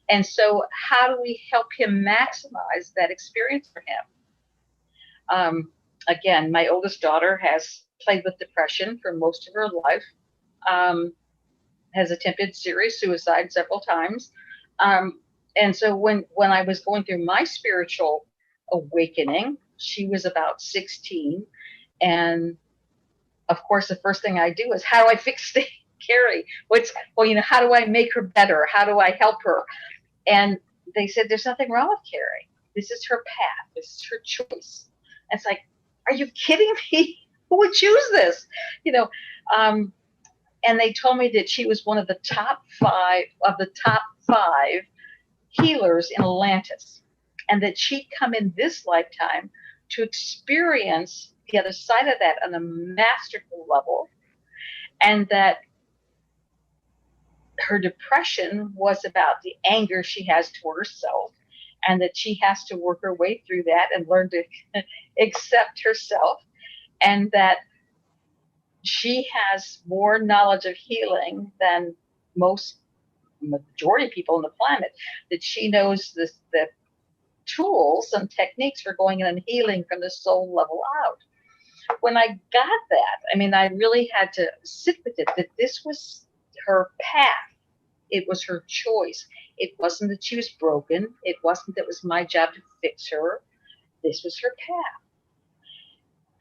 And so how do we help him maximize that experience for him? Again, my oldest daughter has played with depression for most of her life, has attempted serious suicide several times. And so when I was going through my spiritual awakening, she was about 16. And of course, the first thing I do is, how do I fix Carrie? How do I make her better? How do I help her? And they said, there's nothing wrong with Carrie. This is her path. This is her choice. And it's like, are you kidding me? Who would choose this? And they told me that she was one of the top five healers in Atlantis, and that she'd come in this lifetime to experience the other side of that on a masterful level, and that her depression was about the anger she has toward herself, and that she has to work her way through that and learn to accept herself, and that she has more knowledge of healing than majority of people on the planet, that she knows the tools and techniques for going in and healing from the soul level out. When I got that, I really had to sit with it, that this was her path. It was her choice. It wasn't that she was broken. It wasn't that it was my job to fix her. This was her path.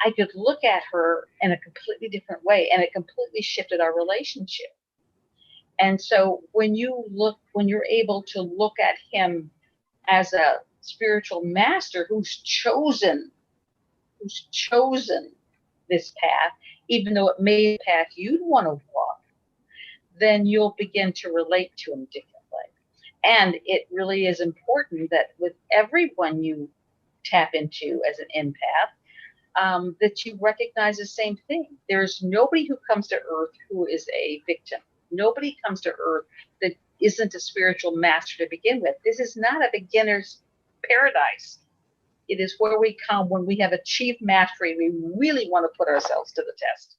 I could look at her in a completely different way, and it completely shifted our relationship. And so when you're able to look at him as a spiritual master who's chosen this path, even though it may be a path you'd want to walk, then you'll begin to relate to him differently. And it really is important that with everyone you tap into as an empath, that you recognize the same thing. There's nobody who comes to Earth who is a victim. Nobody comes to Earth that isn't a spiritual master to begin with. This is not a beginner's paradise. It is where we come when we have achieved mastery. We really want to put ourselves to the test.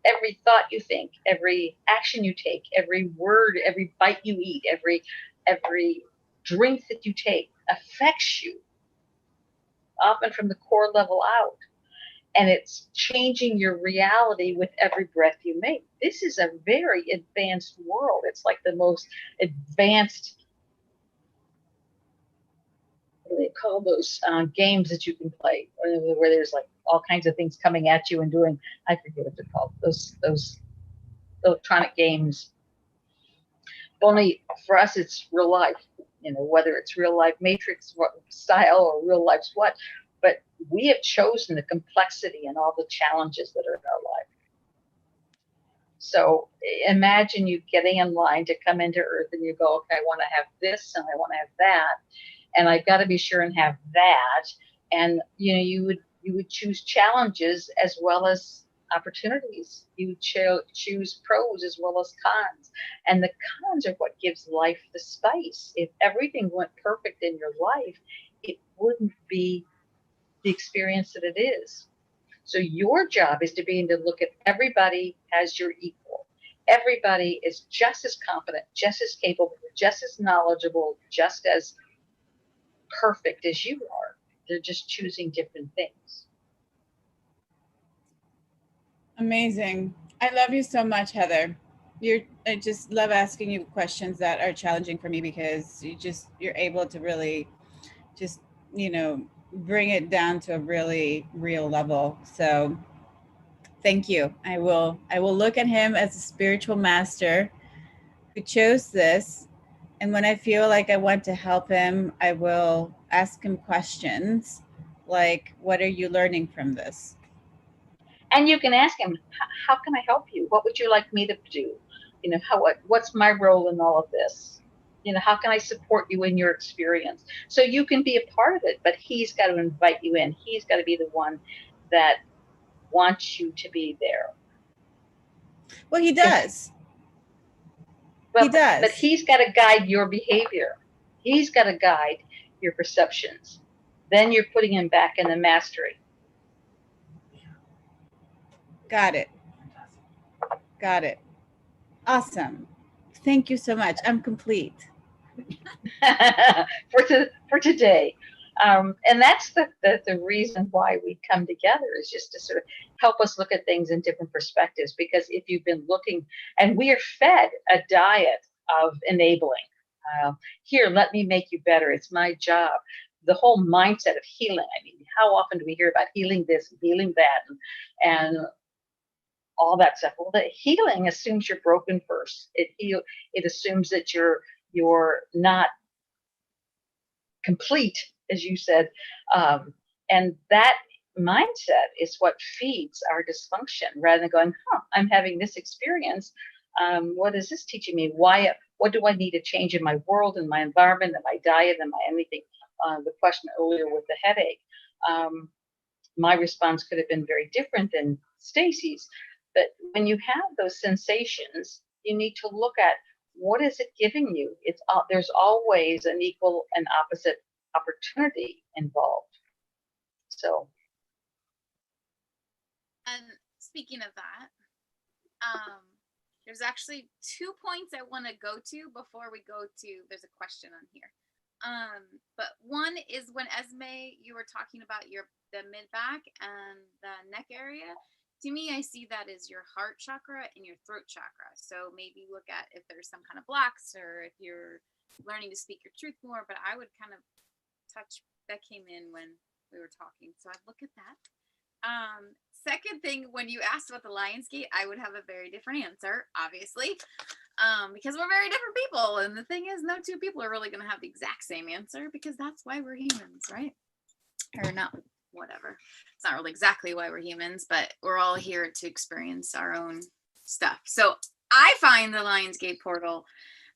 Every thought you think, every action you take, every word, every bite you eat, every drink that you take affects you, often from the core level out. And it's changing your reality with every breath you make. This is a very advanced world. It's like the most advanced, what do they call those games that you can play, where there's like all kinds of things coming at you and doing, I forget what they're called, those electronic games. Only for us, it's real life, whether it's real life Matrix style or real life's what. But we have chosen the complexity and all the challenges that are in our life. So imagine you getting in line to come into Earth, and you go, okay, I want to have this and I want to have that, and I've got to be sure and have that. And you would choose challenges as well as opportunities. You choose pros as well as cons, and the cons are what gives life the spice. If everything went perfect in your life, it wouldn't be the experience that it is. So your job is to be able to look at everybody as your equal. Everybody is just as competent, just as capable, just as knowledgeable, just as perfect as you are. They're just choosing different things. Amazing. I love you so much, Heather. I just love asking you questions that are challenging for me, because you're able to really just, bring it down to a really real level. So thank you. I will look at him as a spiritual master who chose this. And when I feel like I want to help him, I will ask him questions Like, what are you learning from this? And you can ask him, how can I help you? What would you like me to do? You know, what's my role in all of this? You know, how can I support you in your experience? So you can be a part of it, but he's got to invite you in. He's got to be the one that wants you to be there. Well, he does. Well, He does. But he's got to guide your behavior. He's got to guide your perceptions. Then you're putting him back in the mastery. Got it. Got it. Awesome. Thank you so much. I'm complete. for today. And that's the reason why we come together, is just to sort of help us look at things in different perspectives. Because if you've been looking, and we are fed a diet of enabling. Here, let me make you better. It's my job. The whole mindset of healing. I mean, how often do we hear about healing this, healing that, and all that stuff? Well, the healing assumes you're broken first. It assumes that you're not complete, as you said, and that mindset is what feeds our dysfunction, rather than going, I'm having this experience. What is this teaching me? What do I need to change in my world, in my environment, in my diet, in my anything? The question earlier with the headache, my response could have been very different than Stacy's. But when you have those sensations, you need to look at, what is it giving you? There's always an equal and opposite opportunity involved. So. And speaking of that, there's actually 2 points I want to go to before we go to, there's a question on here. But one is when Esme, you were talking about the mid back and the neck area. To me, I see that as your heart chakra and your throat chakra. So maybe look at if there's some kind of blocks, or if you're learning to speak your truth more. But I would kind of touch, that came in when we were talking. So I'd look at that. Second thing, when you asked about the Lion's Gate, I would have a very different answer, obviously, because we're very different people. And the thing is, no two people are really going to have the exact same answer, because that's why we're humans, right? Or not, whatever. It's not really exactly why we're humans, but we're all here to experience our own stuff. So I find the Lion's Gate portal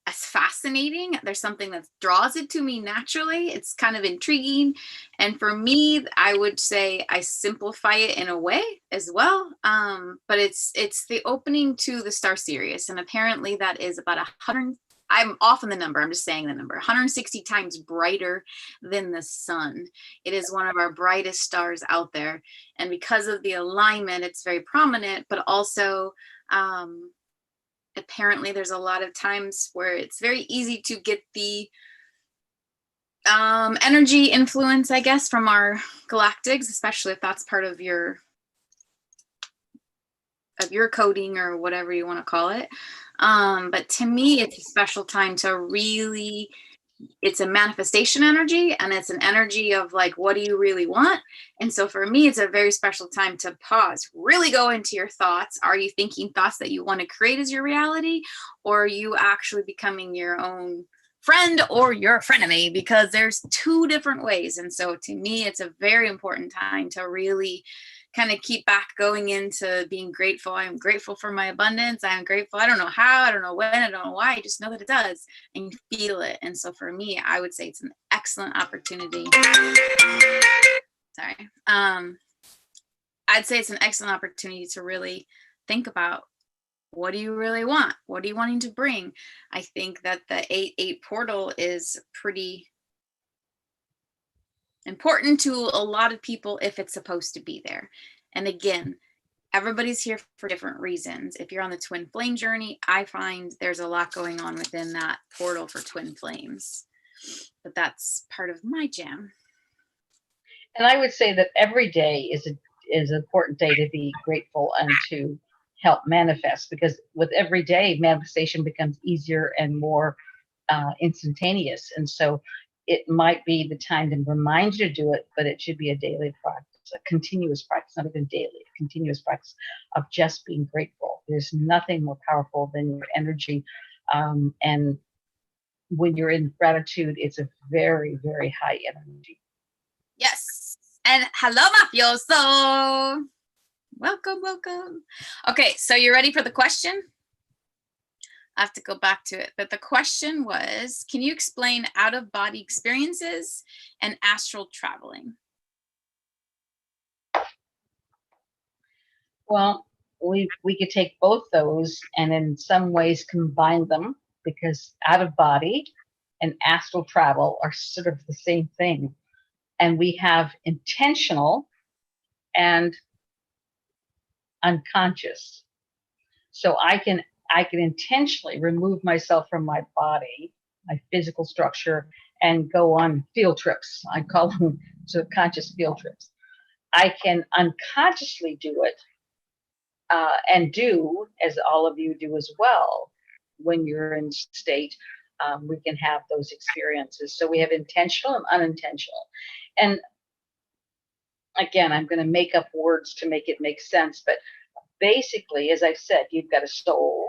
as fascinating. There's something that draws it to me naturally. It's kind of intriguing. And for me, I would say I simplify it in a way as well. But it's the opening to the star Sirius. And apparently that is about 100, I'm off on the number, I'm just saying the number, 160 times brighter than the sun. It is one of our brightest stars out there. And because of the alignment, it's very prominent, but also, apparently there's a lot of times where it's very easy to get the energy influence, I guess, from our galactics, especially if that's part of your coding or whatever you want to call it. But to me, it's a special time to really, it's a manifestation energy, and it's an energy of like, what do you really want? And so for me, it's a very special time to pause, really go into your thoughts. Are you thinking thoughts that you want to create as your reality, or are you actually becoming your own friend or your frenemy? Because there's two different ways. And so to me, it's a very important time to really kind of keep back going into being grateful. I'm grateful for my abundance. I'm grateful. I don't know how, I don't know when, I don't know why. I just know that it does, and you feel it. And so for me, I would say it's an excellent opportunity. Sorry. I'd say it's an excellent opportunity to really think about, what do you really want? What are you wanting to bring? I think that the 8-8 portal is pretty important to a lot of people if it's supposed to be there. And again, everybody's here for different reasons. If you're on the twin flame journey, I find there's a lot going on within that portal for twin flames. But that's part of my jam. And I would say that every day is an important day to be grateful and to help manifest, because with every day, manifestation becomes easier and more instantaneous. And so it might be the time to remind you to do it, but it should be a daily practice, a continuous practice, not even daily, a continuous practice of just being grateful. There's nothing more powerful than your energy. And when you're in gratitude, it's a very, very high energy. Yes. And hello, mafioso. Welcome, welcome. Okay, so you ready for the question? I have to go back to it. But the question was, can you explain out-of-body experiences and astral traveling? Well, we could take both those and in some ways combine them, because out of body and astral travel are sort of the same thing. And we have intentional and unconscious. So I can intentionally remove myself from my body, my physical structure, and go on field trips. I call them subconscious field trips. I can unconsciously do it, and do, as all of you do as well, when you're in state. We can have those experiences. So we have intentional and unintentional. And again, I'm going to make up words to make it make sense, but basically, as I said, you've got a soul,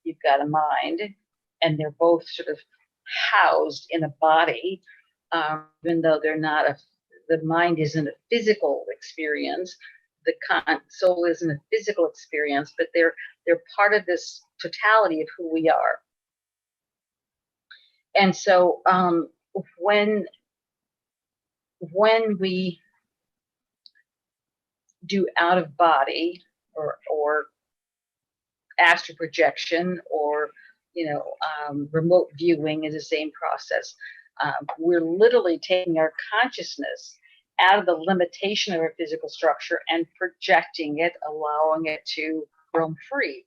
you've got a mind, and they're both sort of housed in a body, even though they're not the mind isn't a physical experience, the soul isn't a physical experience, but they're part of this totality of who we are. And so when we do out of body or astral projection, or remote viewing is the same process. We're literally taking our consciousness out of the limitation of our physical structure and projecting it, allowing it to roam free.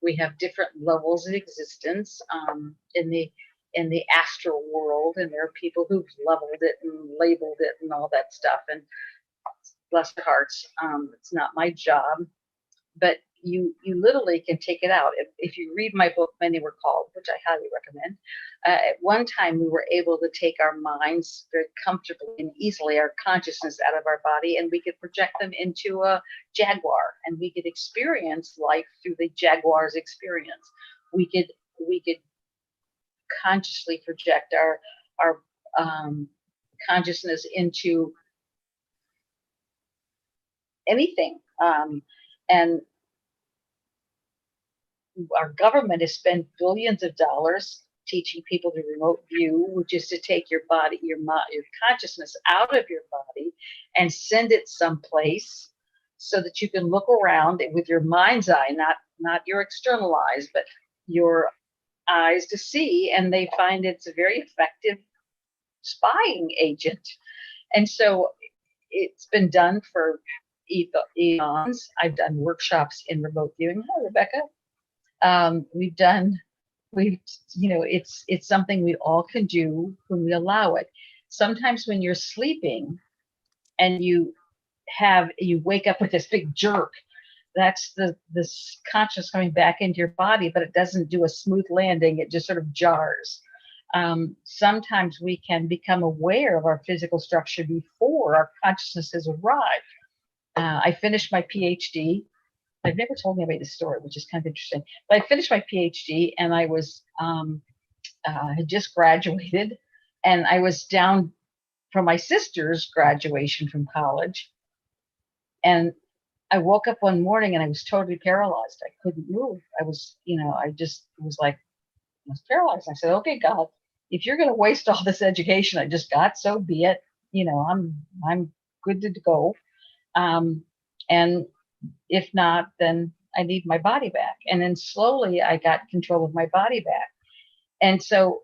We have different levels of existence in the astral world, and there are people who've leveled it and labeled it and all that stuff. And bless their hearts, it's not my job, but you literally can take it out. If you read my book, Many Were Called, which I highly recommend, at one time we were able to take our minds very comfortably and easily, our consciousness out of our body, and we could project them into a jaguar, and we could experience life through the jaguar's experience. We could consciously project our consciousness into anything, and our government has spent billions of dollars teaching people to remote view, which is to take your body, your consciousness out of your body and send it someplace so that you can look around with your mind's eye, not your external eyes, but your eyes to see. And they find it's a very effective spying agent. And so it's been done for eons. I've done workshops in remote viewing. Hi, Rebecca. It's something we all can do when we allow it. Sometimes when you're sleeping and you wake up with this big jerk, that's this conscious coming back into your body, but it doesn't do a smooth landing. It just sort of jars. Sometimes we can become aware of our physical structure before our consciousness has arrived. I finished my PhD. I've never told anybody this story, which is kind of interesting. But I finished my PhD, and I was had just graduated, and I was down for my sister's graduation from college, and I woke up one morning and I was totally paralyzed. I couldn't move. I was, I just was like, I was paralyzed. I said, "Okay, God, if you're going to waste all this education I just got, so be it. I'm good to go. And if not, then I need my body back." And then slowly I got control of my body back. And so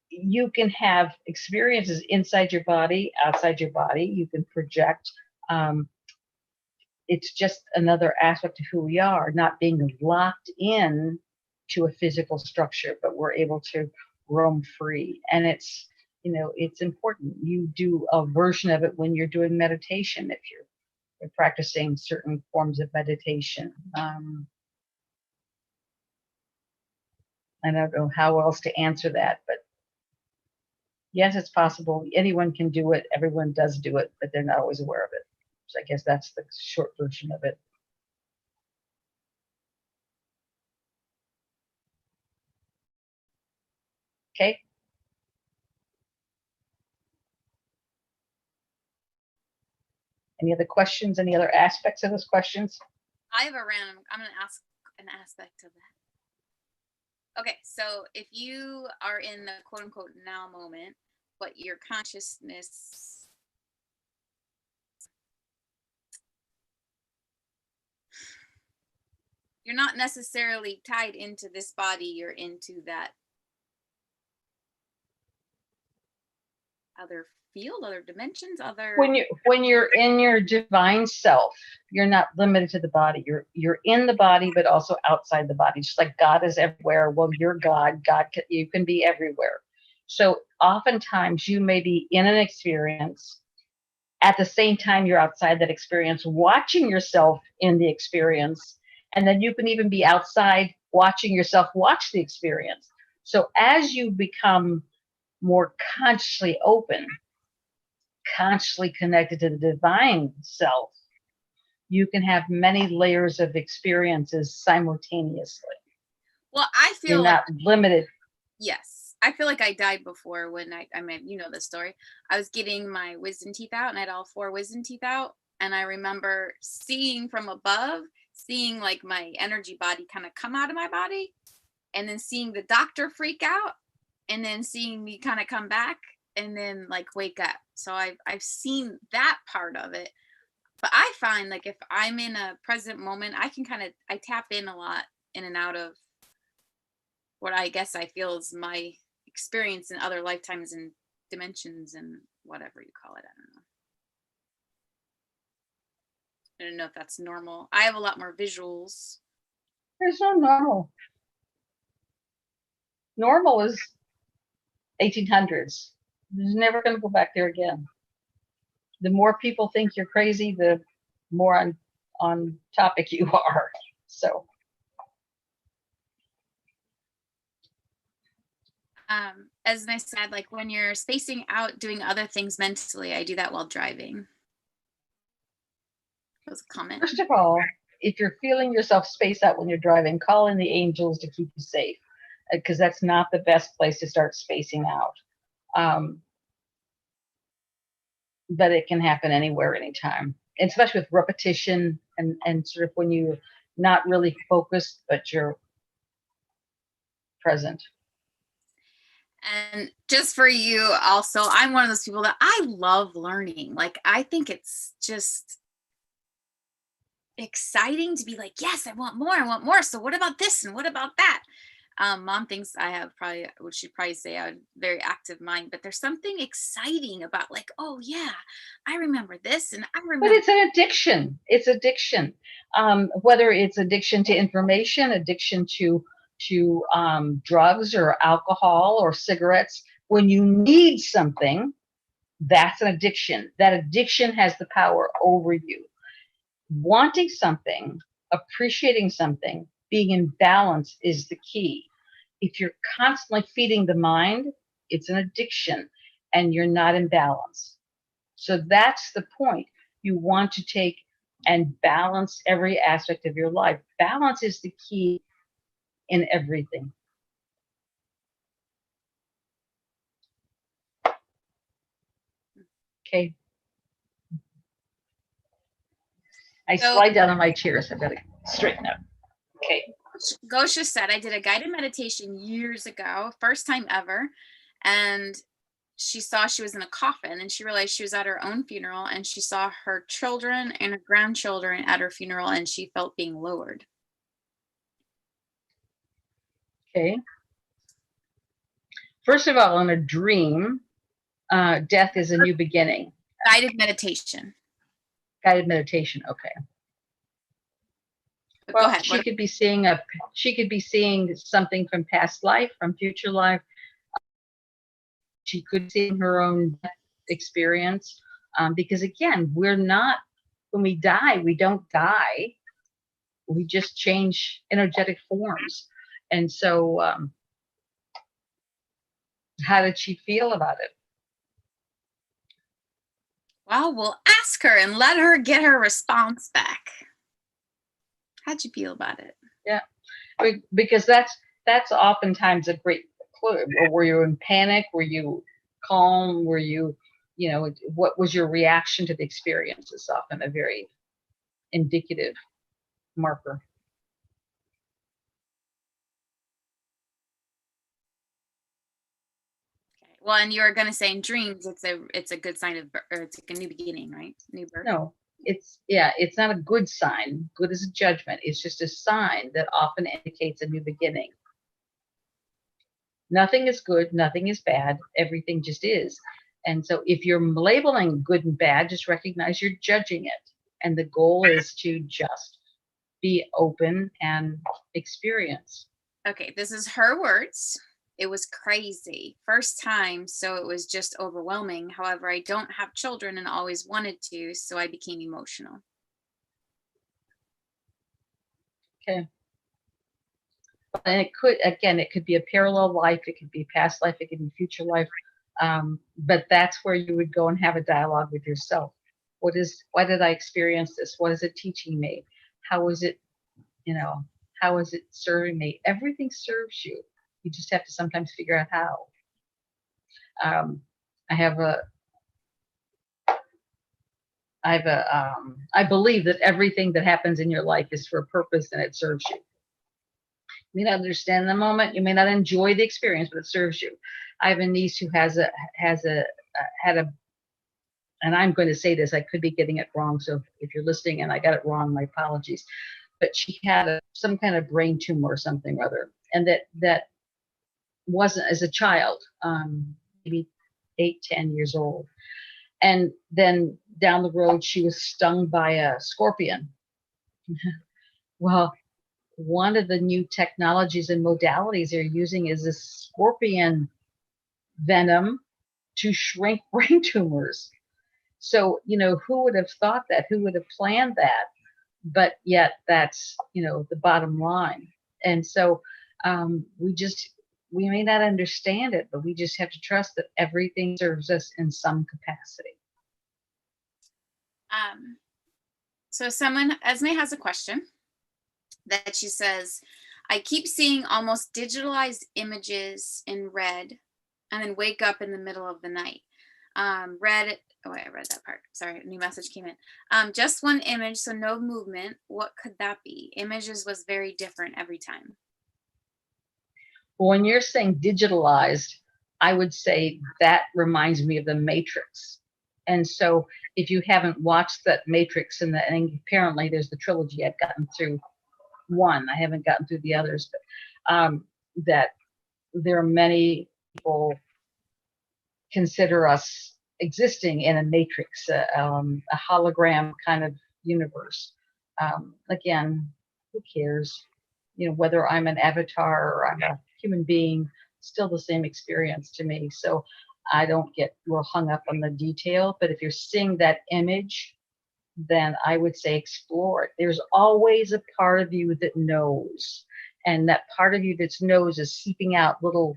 you can have experiences inside your body, outside your body. You can project. It's just another aspect of who we are, not being locked in to a physical structure, but we're able to roam free. And it's important. You do a version of it when you're doing meditation, if you're practicing certain forms of meditation. I don't know how else to answer that, but yes, it's possible. Anyone can do it. Everyone does do it, but they're not always aware of it. So I guess that's the short version of it. Okay. Any other questions? Any other aspects of those questions? I have a random, I'm going to ask an aspect of that. Okay, so if you are in the quote unquote now moment, but your consciousness, you're not necessarily tied into this body, you're into that other field, other dimensions, other. When you're in your divine self, you're not limited to the body. You're in the body, but also outside the body. Just like God is everywhere. Well, you're God. You can be everywhere. So oftentimes you may be in an experience at the same time you're outside that experience, watching yourself in the experience, and then you can even be outside watching yourself watch the experience. So as you become more consciously open, consciously connected to the divine self, you can have many layers of experiences simultaneously. Well, I feel you're like, not limited. Yes, I feel like I died before when I mean, you know the story. I was getting my wisdom teeth out, and I had all 4 wisdom teeth out, and I remember seeing from above, seeing like my energy body kind of come out of my body, and then seeing the doctor freak out, and then seeing me kind of come back, and then like wake up. So I've seen that part of it. But I find like if I'm in a present moment, I can I tap in a lot in and out of what I guess I feel is my experience in other lifetimes and dimensions and whatever you call it. I don't know if that's normal. I have a lot more visuals. There's no normal. Normal is 1800s. It's never going to go back there again. The more people think you're crazy, the more on topic you are. So. As I said, like when you're spacing out doing other things mentally, I do that while driving. That was a comment. First of all, if you're feeling yourself space out when you're driving, call in the angels to keep you safe, because that's not the best place to start spacing out. But it can happen anywhere, anytime, and especially with repetition and sort of when you're not really focused, but you're present. And just for you also, I'm one of those people that I love learning. Like, I think it's just exciting to be like, yes, I want more. So what about this and what about that? Mom thinks I have she'd probably say I have a very active mind, but there's something exciting about like, oh yeah, I remember this and I remember. But it's an addiction. It's addiction. Whether it's addiction to information, addiction to drugs or alcohol or cigarettes, when you need something, that's an addiction. That addiction has the power over you. Wanting something, appreciating something, being in balance is the key. If you're constantly feeding the mind, it's an addiction and you're not in balance. So that's the point. You want to take and balance every aspect of your life. Balance is the key in everything. Okay. I slide down on my chair, so I've got to straighten up. Okay. Gosha said, I did a guided meditation years ago, first time ever. And she saw she was in a coffin and she realized she was at her own funeral and she saw her children and her grandchildren at her funeral and she felt being lowered. Okay. First of all, in a dream, death is a new beginning. Guided meditation. Guided meditation. Okay. But Well, go ahead. she could be seeing something from past life, from future life. She could see her own experience, because again, when we die, we don't die. We just change energetic forms. And so, how did she feel about it? Well, we'll ask her and let her get her response back. How'd you feel about it? Yeah, because that's oftentimes a great clue. Were you in panic? Were you calm? Were you what was your reaction to the experience is often a very indicative marker. Okay. Well, and you were going to say in dreams, it's a good sign of, or it's like a new beginning, right? New birth. No, it's not a good sign. Good is a judgment. It's just a sign that often indicates a new beginning. Nothing is good, nothing is bad, everything just is. And so if you're labeling good and bad, just recognize you're judging it. And the goal is to just be open and experience. Okay, this is her words. It was crazy. First time, so it was just overwhelming. However, I don't have children and always wanted to, so I became emotional. Okay. And it could be a parallel life, it could be past life, it could be future life. But that's where you would go and have a dialogue with yourself. Why did I experience this? What is it teaching me? How is it, how is it serving me? Everything serves you. You just have to sometimes figure out how. I believe that everything that happens in your life is for a purpose and it serves you. You may not understand the moment, you may not enjoy the experience, but it serves you. I have a niece who had a, and I'm going to say this, I could be getting it wrong, so if you're listening and I got it wrong, my apologies. But she had some kind of brain tumor or something or other, and that wasn't as a child, maybe 8-10 years old. And then down the road, she was stung by a scorpion. Well, one of the new technologies and modalities they're using is this scorpion venom to shrink brain tumors. So, who would have thought that? Who would have planned that? But yet that's, the bottom line. And so we may not understand it, but we just have to trust that everything serves us in some capacity. So Esme has a question that she says, I keep seeing almost digitalized images in red and then wake up in the middle of the night. I read that part. Sorry, a new message came in. Just one image, so no movement. What could that be? Images was very different every time. When you're saying digitalized, I would say that reminds me of the Matrix. And so if you haven't watched that Matrix, and apparently there's the trilogy, I've gotten through one, I haven't gotten through the others, but that there are many people consider us existing in a matrix, a hologram kind of universe. Again, who cares? Whether I'm an avatar or I'm a human being, still the same experience to me. So I don't get real hung up on the detail. But if you're seeing that image, then I would say explore it. There's always a part of you that knows. And that part of you that knows is seeping out little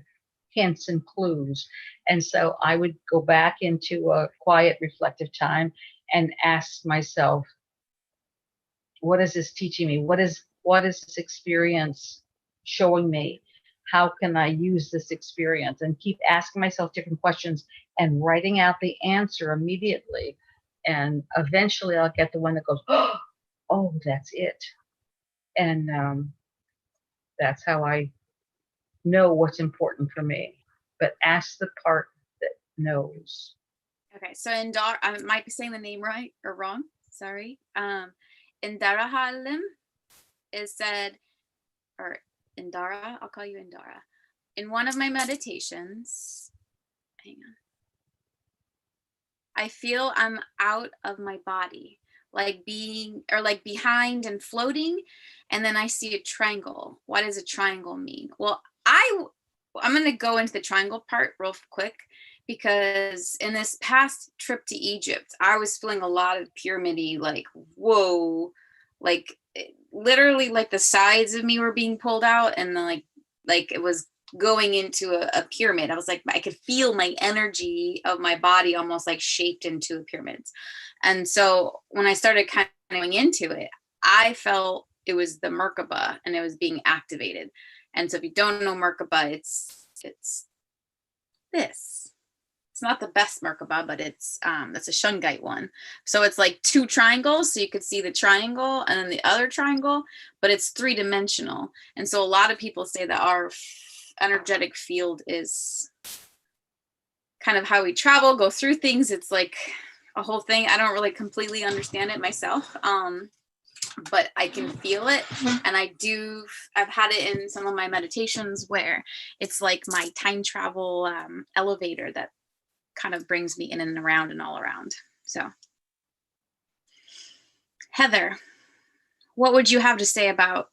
hints and clues. And so I would go back into a quiet, reflective time and ask myself, what is this teaching me? What is this experience showing me? How can I use this experience? And keep asking myself different questions and writing out the answer immediately. And eventually I'll get the one that goes, oh, that's it. And that's how I know what's important for me. But ask the part that knows. Okay, so Indara, I might be saying the name right or wrong. Sorry. Indara Halim is said, or Indara, I'll call you Indara. In one of my meditations, hang on. I feel I'm out of my body, like behind and floating. And then I see a triangle. What does a triangle mean? Well, I'm going to go into the triangle part real quick, because in this past trip to Egypt, I was feeling a lot of pyramidy, like, whoa, like literally like the sides of me were being pulled out, and then like it was going into a pyramid. I was like, I could feel my energy of my body almost like shaped into pyramids. And so when I started kind of going into it, I felt it was the Merkaba and it was being activated. And so if you don't know Merkaba, it's this. it's not the best Merkaba, but it's that's a Shungite one. So it's like 2 triangles, so you could see the triangle and then the other triangle, but it's 3-dimensional. And so a lot of people say that our energetic field is kind of how we travel, go through things. It's like a whole thing. I don't really completely understand it myself, but I can feel it. And I've had it in some of my meditations where it's like my time travel elevator that kind of brings me in and around and all around. So Heather, what would you have to say about?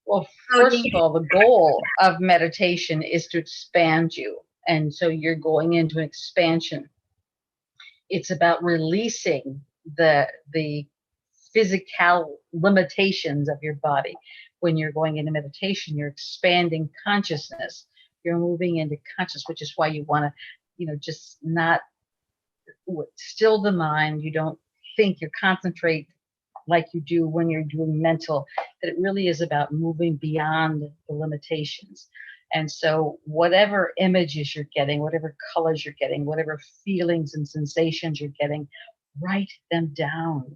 Well, first of all, the goal of meditation is to expand you. And so you're going into an expansion. It's about releasing the physical limitations of your body. When you're going into meditation, you're expanding consciousness. You're moving into consciousness, which is why you want to, just not still the mind. You don't think, you concentrate like you do when you're doing mental, that it really is about moving beyond the limitations. And so whatever images you're getting, whatever colors you're getting, whatever feelings and sensations you're getting, write them down.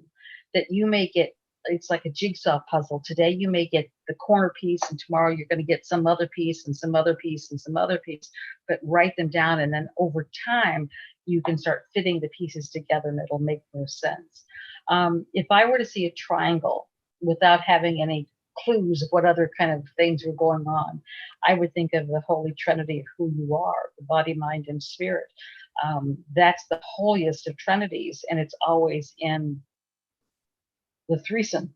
That you may get, it's like a jigsaw puzzle. Today you may get the corner piece, and tomorrow you're going to get some other piece and some other piece and some other piece, but write them down. And then over time, you can start fitting the pieces together and it'll make more sense. If I were to see a triangle without having any clues of what other kind of things were going on, I would think of the Holy Trinity of who you are, the body, mind, and spirit. That's the holiest of trinities, and it's always in the threesome.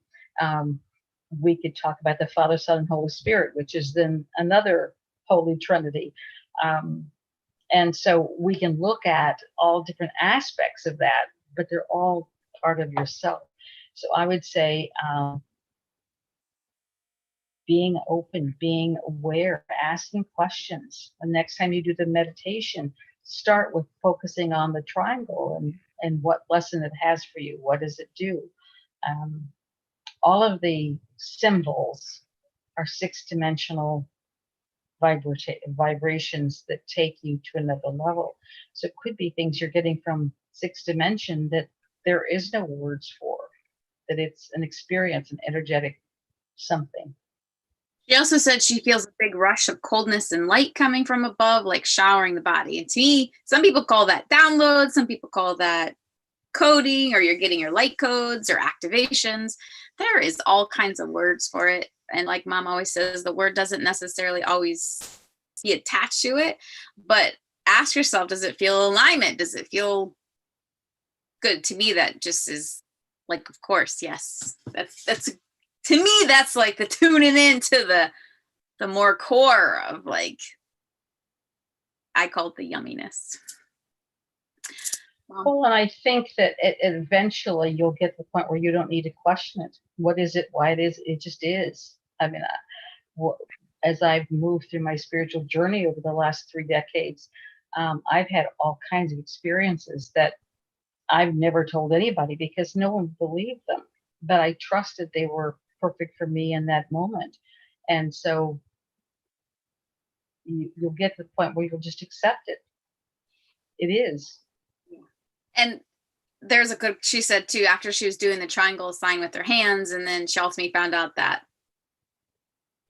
We could talk about the Father, Son, and Holy Spirit, which is then another Holy Trinity. And so we can look at all different aspects of that, but they're all part of yourself. So I would say being open, being aware, asking questions. The next time you do the meditation, start with focusing on the triangle and what lesson it has for you. What does it do? All of the symbols are 6-dimensional vibrations that take you to another level. So it could be things you're getting from 6th dimension that there is no words for, that it's an experience, an energetic something. She also said she feels a big rush of coldness and light coming from above, like showering the body. And to me, some people call that download, some people call that coding, or you're getting your light codes or activations. There is all kinds of words for it. And like Mom always says, the word doesn't necessarily always be attached to it, but ask yourself, does it feel alignment? Does it feel good? To me, that just is like, of course, yes. That's to me, that's like the tuning into the more core of, like, I call it the yumminess. Well, and I think that eventually you'll get to the point where you don't need to question it. What is it? Why it is? It just is. I mean, as I've moved through my spiritual journey over the last 3 decades, I've had all kinds of experiences that I've never told anybody because no one believed them. But I trusted they were perfect for me in that moment. And so you'll get to the point where you'll just accept it. It is. And there's a good, she said too, after she was doing the triangle sign with her hands, and then she ultimately found out that,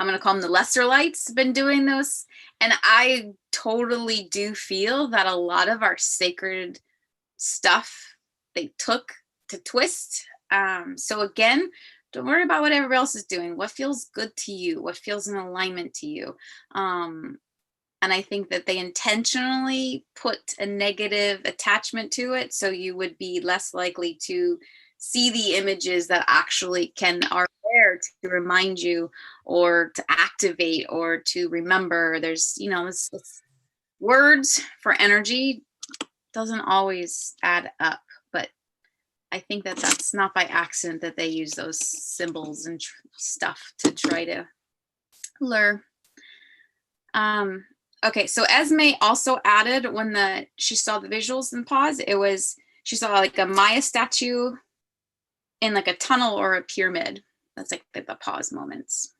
I'm going to call them the lesser lights, been doing those. And I totally do feel that a lot of our sacred stuff they took to twist. So again, don't worry about what everybody else is doing. What feels good to you? What feels in alignment to you? And I think that they intentionally put a negative attachment to it, so you would be less likely to see the images that actually are there to remind you or to activate or to remember. There's, it's words for energy doesn't always add up, but I think that that's not by accident that they use those symbols and stuff to try to lure. Okay, so Esme also added when she saw the visuals in pause, she saw like a Maya statue in like a tunnel or a pyramid. That's like the pause moments.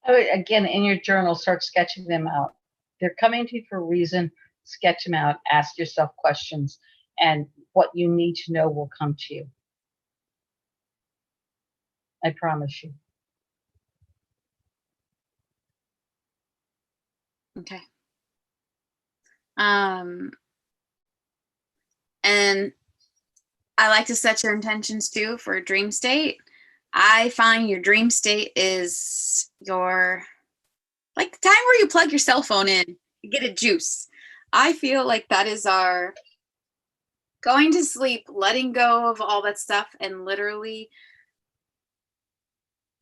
Again, in your journal, start sketching them out. They're coming to you for a reason. sketch them out, ask yourself questions, and what you need to know will come to you. I promise you. Okay. And I like to set your intentions too for a dream state. I find your dream state is your, like the time where you plug your cell phone in, you get a juice. I feel like that is our going to sleep, letting go of all that stuff, and literally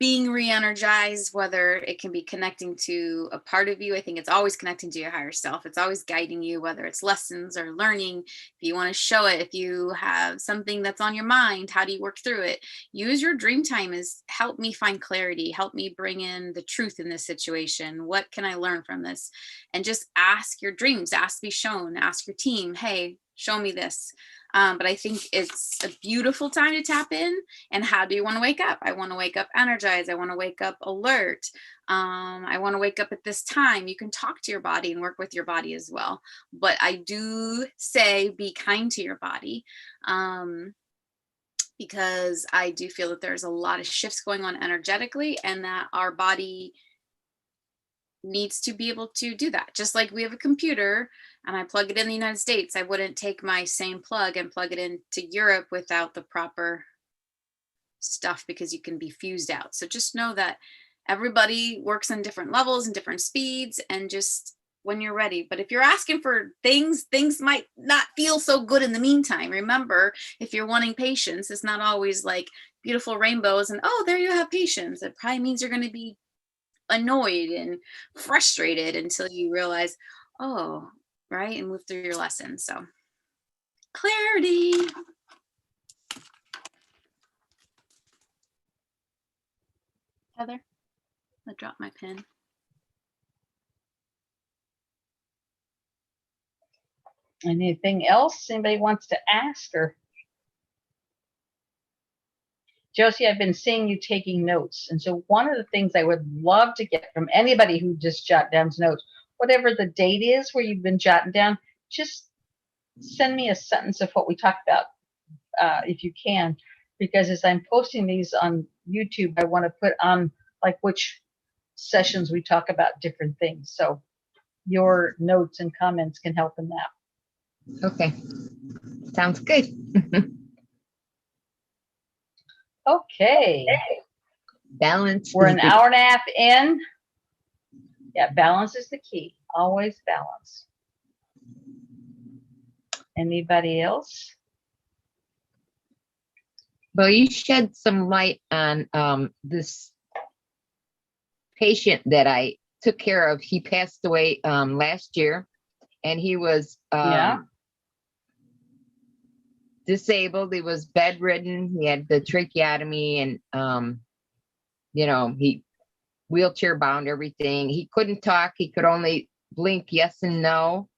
being re-energized, whether it can be connecting to a part of you. I think it's always connecting to your higher self. It's always guiding you, whether it's lessons or learning. If you want to show it, if you have something that's on your mind, how do you work through it? Use your dream time as help me find clarity, help me bring in the truth in this situation. What can I learn from this? And just ask your dreams, ask to be shown, ask your team, hey, show me this. But I think it's a beautiful time to tap in. And how do you want to wake up? I want to wake up energized. I want to wake up alert. I want to wake up at this time. You can talk to your body and work with your body as well. But I do say be kind to your body, because I do feel that there's a lot of shifts going on energetically, and that our body needs to be able to do that. Just like we have a computer and I plug it in the United States, I wouldn't take my same plug and plug it into Europe without the proper stuff, because you can be fused out. So just know that everybody works on different levels and different speeds, and just when you're ready. But if you're asking for things might not feel so good in the meantime. Remember, if you're wanting patience, it's not always like beautiful rainbows and, oh, there you have patience. It probably means you're going to be annoyed and frustrated until you realize, oh, right, and move through your lesson. So clarity. Heather, I dropped my pen. Anything else anybody wants to ask? Or Josie, I've been seeing you taking notes. And so one of the things I would love to get from anybody who just jot down notes, whatever the date is where you've been jotting down, just send me a sentence of what we talked about, if you can, because as I'm posting these on YouTube, I want to put on like which sessions we talk about different things. So your notes and comments can help in that. Okay. Sounds good. Okay. Balance. We're is an the- hour and a half in. Yeah, balance is the key. Always balance. Anybody else? Well, you shed some light on this patient that I took care of. He passed away last year, and he was Yeah. disabled. He was bedridden. He had the tracheotomy, and he wheelchair bound, everything. He couldn't talk. He could only blink yes and no,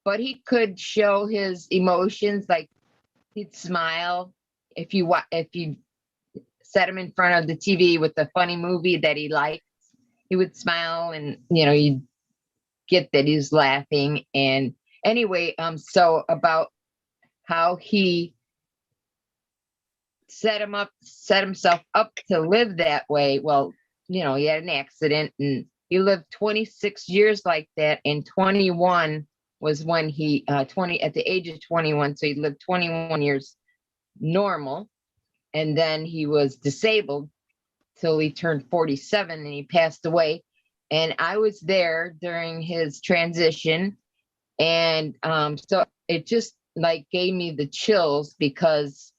but he could show his emotions. Like he'd smile if you set him in front of the TV with a funny movie that he liked. He would smile, and you'd get that he was laughing. And anyway, so about how he set himself up to live that way. Well, he had an accident, and he lived 26 years like that, and 21 was when he at the age of 21, so he lived 21 years normal, and then he was disabled till he turned 47, and he passed away. And I was there during his transition, and so it just like gave me the chills, because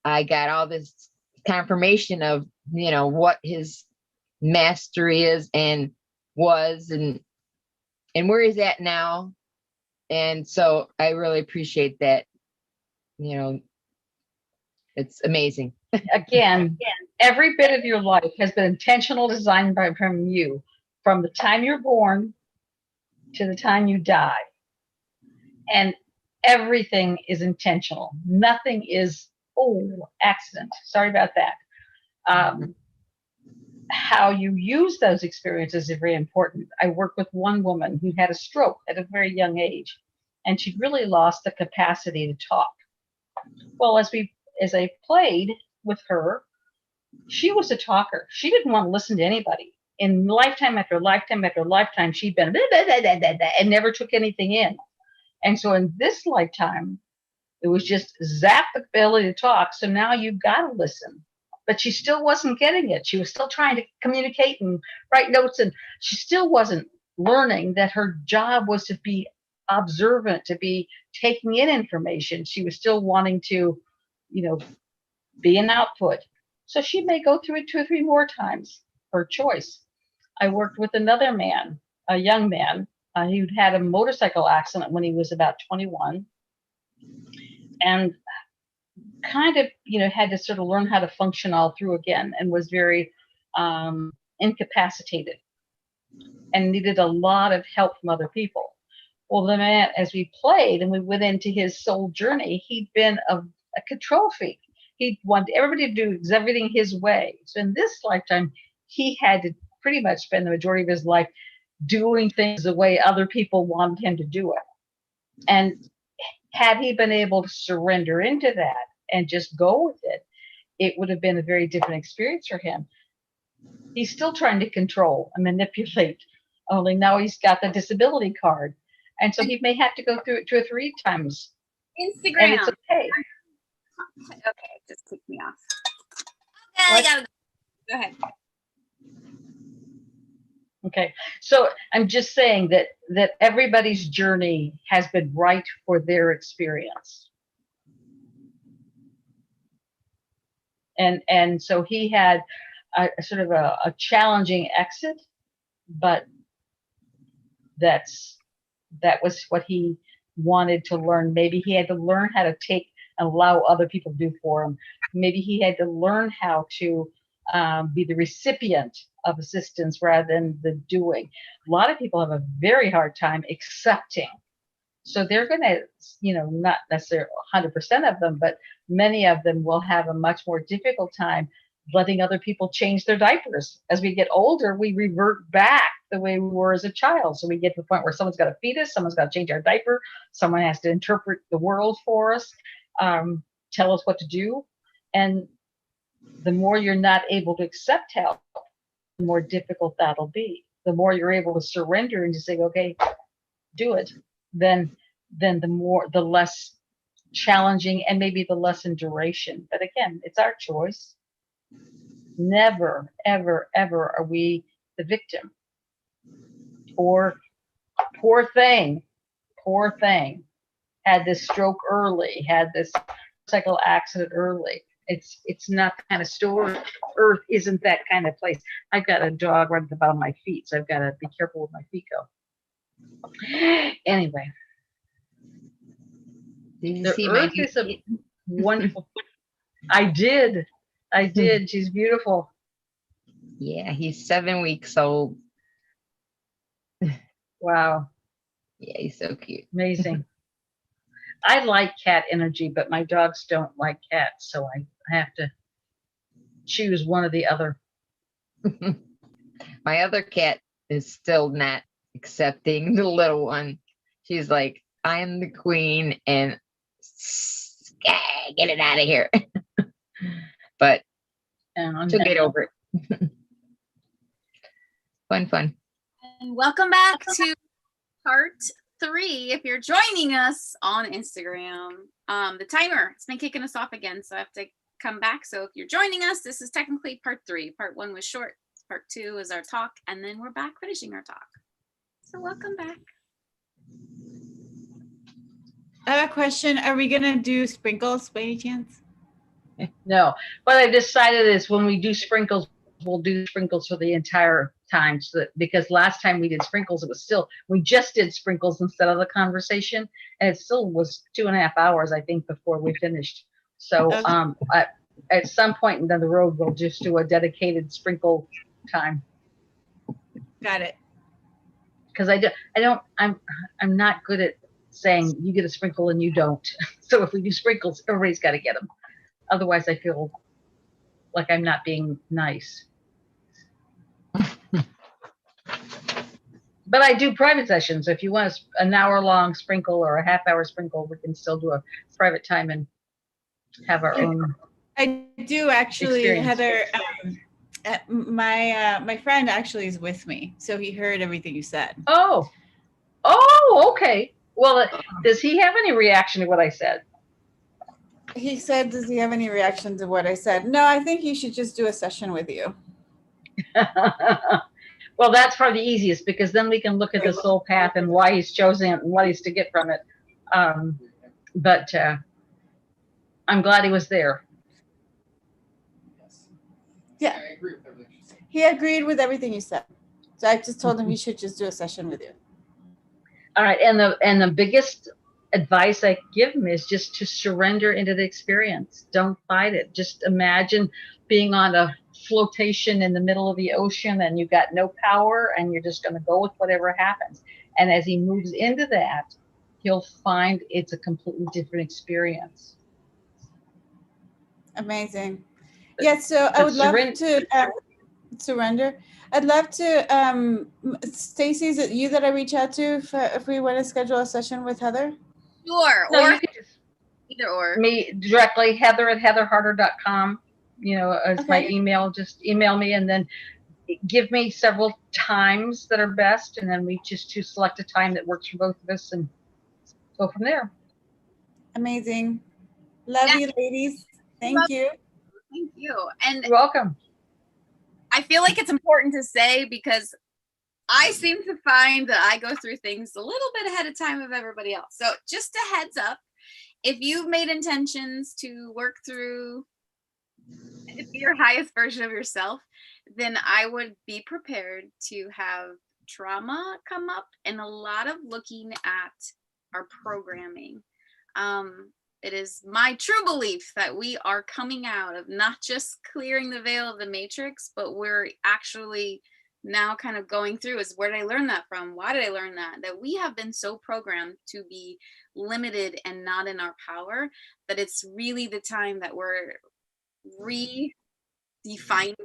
I got all this confirmation of what his mastery is and was, and where he's at now. And so I really appreciate that. It's amazing. Again, every bit of your life has been intentional design from you, from the time you're born to the time you die. And everything is intentional. Nothing is, accident. Sorry about that. how you use those experiences is very important. I worked with one woman who had a stroke at a very young age, and she'd really lost the capacity to talk. Well, as I played with her, she was a talker. She didn't want to listen to anybody. In lifetime after lifetime after lifetime, she'd been blah, blah, blah, blah, blah, blah, and never took anything in. And so in this lifetime, it was just zap the ability to talk. So now you've got to listen. But she still wasn't getting it. She was still trying to communicate and write notes, and she still wasn't learning that her job was to be observant, to be taking in information. She was still wanting to, be an output. So she may go through it 2 or 3 more times, her choice. I worked with another man, a young man, who'd had a motorcycle accident when he was about 21, and kind of, had to sort of learn how to function all through again, and was very incapacitated and needed a lot of help from other people. Well, the man, as we played and we went into his soul journey, he'd been a control freak. He wanted everybody to do everything his way. So in this lifetime, he had to pretty much spend the majority of his life doing things the way other people wanted him to do it. And had he been able to surrender into that and just go with it, it would have been a very different experience for him. He's still trying to control and manipulate, only now he's got the disability card. And so he may have to go through it 2 or 3 times. Instagram. And it's okay. Okay, it just kicked me off. Okay, I gotta go ahead. Okay, so I'm just saying that everybody's journey has been right for their experience. And so he had a sort of a challenging exit, but that was what he wanted to learn. Maybe he had to learn how to take and allow other people to do for him. Maybe he had to learn how to be the recipient of assistance rather than the doing. A lot of people have a very hard time accepting. So they're going to, not necessarily 100% of them, but many of them will have a much more difficult time letting other people change their diapers. As we get older, we revert back the way we were as a child. So we get to the point where someone's got to feed us, someone's got to change our diaper, someone has to interpret the world for us, tell us what to do. And the more you're not able to accept help, the more difficult that'll be. The more you're able to surrender and just say, okay, do it, then the less challenging and maybe the less in duration. But again, it's our choice. Never, ever, ever are we the victim. Or poor thing, had this stroke early, had this motorcycle accident early. It's not the kind of story. Earth isn't that kind of place. I've got a dog right at the bottom of my feet, so I've got to be careful where my feet go. Anyway, Did you the see my Earth is a wonderful. I did. She's beautiful. Yeah, he's 7 weeks old. Wow, Yeah, he's so cute. amazing. I like cat energy, but my dogs don't like cats, so I have to choose one or the other. My other cat is still not accepting the little one. She's like, I am the queen and get it out of here. But And she'll get over it. Fun. And welcome back to part 3. If you're joining us on Instagram, the timer, it's been kicking us off again, so I have to come back. So if you're joining us, this is technically part 3. Part 1 was short. Part 2 is our talk, and then we're back finishing our talk. So welcome back. I have a question. Are we gonna do sprinkles by any chance? no, what I've decided is when we do sprinkles, we'll do sprinkles for the entire time. So that, because last time we did sprinkles, we just did sprinkles instead of the conversation, and it still was 2.5 hours, I think, before we finished. So Okay. at some point down the road, we'll just do a dedicated sprinkle time. Got it. Because I'm not good at saying you get a sprinkle and you don't. So if we do sprinkles, everybody's got to get them. Otherwise, I feel like I'm not being nice. But I do private sessions. If you want an hour long sprinkle or a half hour sprinkle, we can still do a private time and have our own. I do actually, Experience. Heather. My friend actually is with me, so he heard everything you said. Oh, okay. Well, does he have any reaction to what I said? He said, "Does he have any reaction to what I said?" No, I think he should just do a session with you. Well, that's probably the easiest because then we can look at the soul path and why he's chosen it and what he's to get from it. But I'm glad he was there. Yeah. I agree with everything she said. He agreed with everything you said. So I just told him he should just do a session with you. All right, and the biggest advice I give him is just to surrender into the experience. Don't fight it. Just imagine being on a flotation in the middle of the ocean and you've got no power and you're just going to go with whatever happens. And as he moves into that, he'll find it's a completely different experience. Amazing. Yeah, so I would love to surrender. I'd love to, Stacy, is it you that I reach out to if we want to schedule a session with Heather? Sure. No, Or you can just either or. me directly, heather@heatherharder.com, as my Okay. email. Just email me and then give me several times that are best, and then we just to select a time that works for both of us and go from there. Amazing. Love you, ladies. Thank you. Thank you. And You're welcome. I feel like it's important to say because I seem to find that I go through things a little bit ahead of time of everybody else. So just a heads up, if you've made intentions to work through your highest version of yourself, then I would be prepared to have trauma come up and a lot of looking at our programming. It is my true belief that we are coming out of not just clearing the veil of the matrix, but we're actually now kind of going through is where did I learn that from? Why did I learn that? That we have been so programmed to be limited and not in our power that it's really the time that we're redefining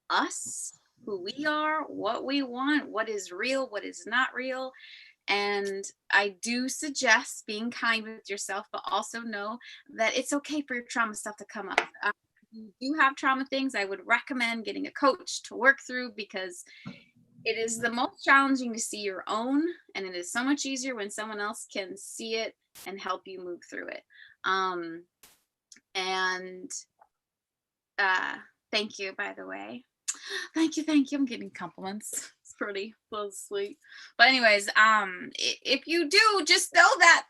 us, who we are, what we want, what is real, what is not real. And I do suggest being kind with yourself, but also know that it's okay for your trauma stuff to come up. If you do have trauma things, I would recommend getting a coach to work through because it is the most challenging to see your own, and it is so much easier when someone else can see it and help you move through it. Thank you, by the way. Thank you. I'm getting compliments. It's pretty sweet. But anyways, if you do, just know that,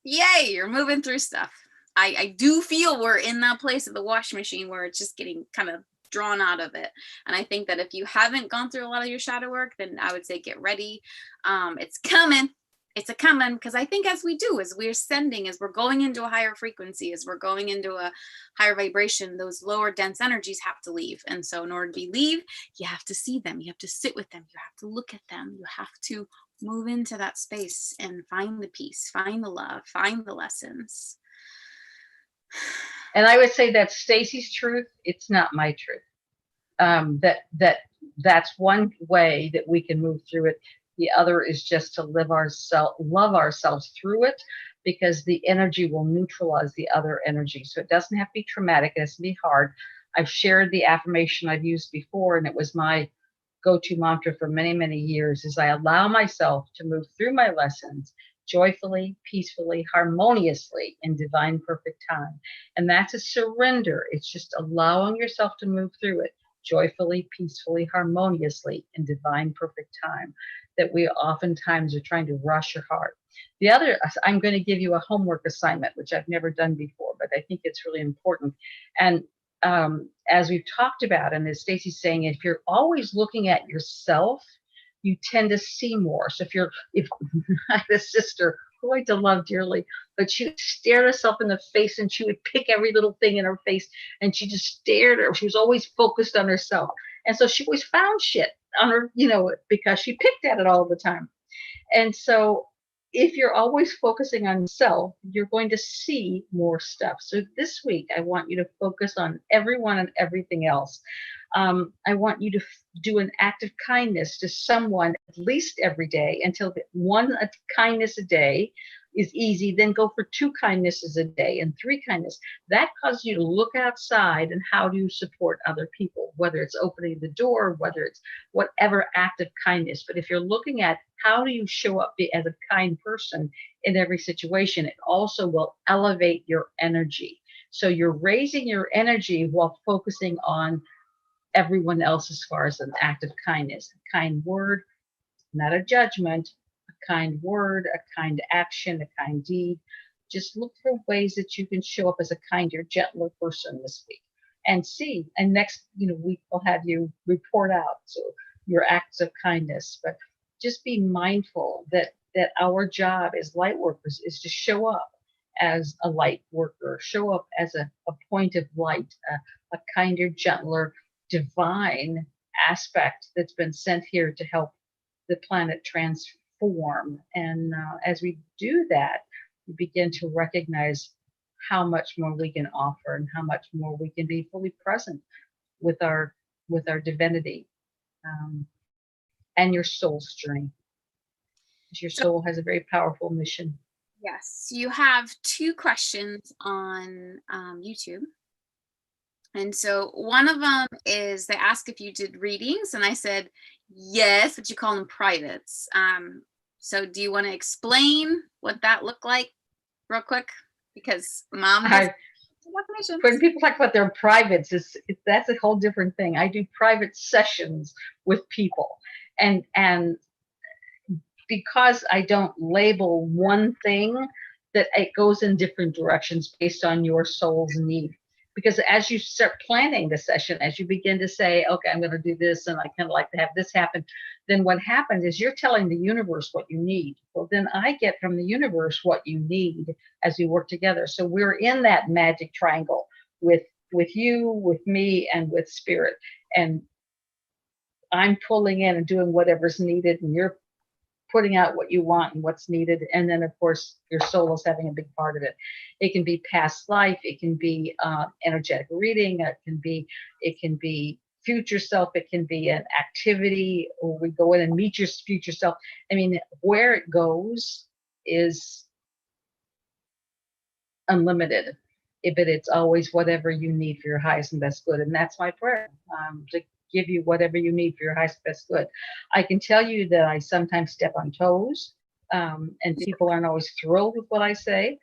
yay, you're moving through stuff. I do feel we're in that place of the washing machine where it's just getting kind of drawn out of it. And I think that if you haven't gone through a lot of your shadow work, then I would say get ready. It's coming. It's a coming, because I think as we do, as we're ascending, as we're going into a higher frequency, as we're going into a higher vibration, those lower dense energies have to leave. And so in order to leave, you have to see them, you have to sit with them, you have to look at them, you have to move into that space and find the peace, find the love, find the lessons. And I would say that's Stacy's truth. It's not my truth. That's one way that we can move through it. The other is just to love ourselves through it, because the energy will neutralize the other energy. So it doesn't have to be traumatic. It has to be hard. I've shared the affirmation I've used before, and it was my go-to mantra for many, many years, is I allow myself to move through my lessons joyfully, peacefully, harmoniously, in divine perfect time. And that's a surrender. It's just allowing yourself to move through it joyfully, peacefully, harmoniously, in divine perfect time, that we oftentimes are trying to rush or hard. The other, I'm going to give you a homework assignment, which I've never done before, but I think it's really important. And as we've talked about, and as Stacy's saying, if you're always looking at yourself, you tend to see more. So if I had a sister who I love dearly, but she would stare herself in the face and she would pick every little thing in her face, and she just stared at her. She was always focused on herself. And so she always found shit on her, because she picked at it all the time. And so if you're always focusing on self, you're going to see more stuff. So this week, I want you to focus on everyone and everything else. I want you to do an act of kindness to someone at least every day until one kindness a day is easy. Then go for 2 kindnesses a day and 3 kindness. That causes you to look outside and how do you support other people, whether it's opening the door, whether it's whatever act of kindness. But if you're looking at how do you show up as a kind person in every situation, it also will elevate your energy. So you're raising your energy while focusing on everyone else as far as an act of kindness, a kind word, not a judgment, a kind word, a kind action, a kind deed. Just look for ways that you can show up as a kinder, gentler person this week and see. And next, week we'll have you report out. So your acts of kindness, but just be mindful that our job as light workers is to show up as a light worker, show up as a point of light, a kinder, gentler, divine aspect that's been sent here to help the planet transform. And as we do that, we begin to recognize how much more we can offer and how much more we can be fully present with our divinity and your soul's journey. Your soul has a very powerful mission. Yes, you have 2 questions on YouTube. And so one of them is they ask if you did readings, and I said yes, but you call them privates. So do you want to explain what that looked like real quick? Because Mom has definitions. When people talk about their privates, that's a whole different thing. I do private sessions with people, and because I don't label one thing, that it goes in different directions based on your soul's need. Because as you start planning the session, as you begin to say, okay, I'm going to do this and I kind of like to have this happen, then what happens is you're telling the universe what you need. Well, then I get from the universe what you need as we work together. So we're in that magic triangle with you, with me, and with spirit. And I'm pulling in and doing whatever's needed, and you're putting out what you want and what's needed. And then of course your soul is having a big part of it. It can be past life, it can be energetic reading, it can be future self, it can be an activity, or we go in and meet your future self. I mean, where it goes is unlimited, but it's always whatever you need for your highest and best good. And that's my prayer, to give you whatever you need for your highest best good. I can tell you that I sometimes step on toes, and people aren't always thrilled with what I say.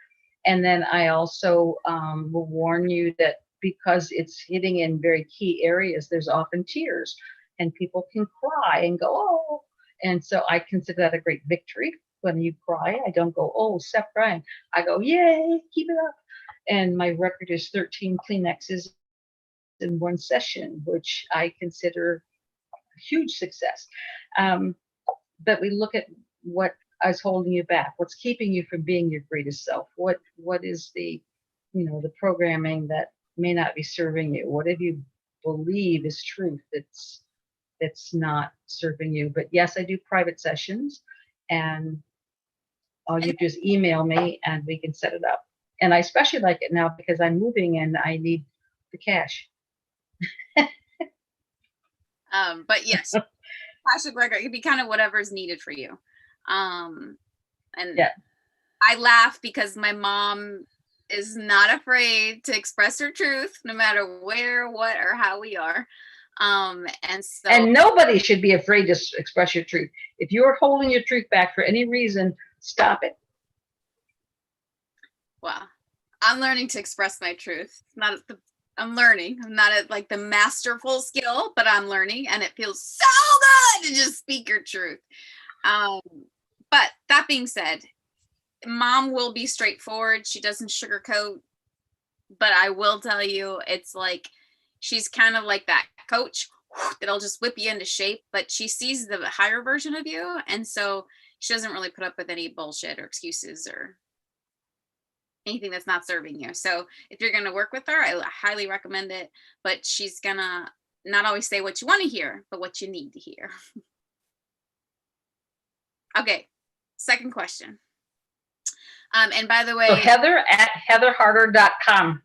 And then I also will warn you that because it's hitting in very key areas, there's often tears, and people can cry and go, oh. And so I consider that a great victory. When you cry, I don't go, oh, stop crying. I go, yay, keep it up. And my record is 13 Kleenexes in one session, which I consider a huge success. But we look at what is holding you back, what's keeping you from being your greatest self, what is the programming that may not be serving you, what if you believe is truth that's not serving you. But yes, I do private sessions, and all you do is email me and we can set it up. And I especially like it now because I'm moving and I need the cash. But yes, cash or Gregor, it could be kind of whatever's needed for you. And yeah. I laugh because my mom is not afraid to express her truth, no matter where, what, or how we are. And nobody should be afraid to express your truth. If you're holding your truth back for any reason, stop it. Well, I'm learning to express my truth. I'm learning. I'm not at like the masterful skill, but I'm learning, and it feels so good to just speak your truth. But that being said, Mom will be straightforward. She doesn't sugarcoat, but I will tell you, it's like she's kind of like that coach that'll just whip you into shape, but she sees the higher version of you. And so she doesn't really put up with any bullshit or excuses or anything that's not serving you. So if you're going to work with her, I highly recommend it, but she's going to not always say what you want to hear, but what you need to hear. Okay. Second question. And by the way, so Heather at heatherharder.com.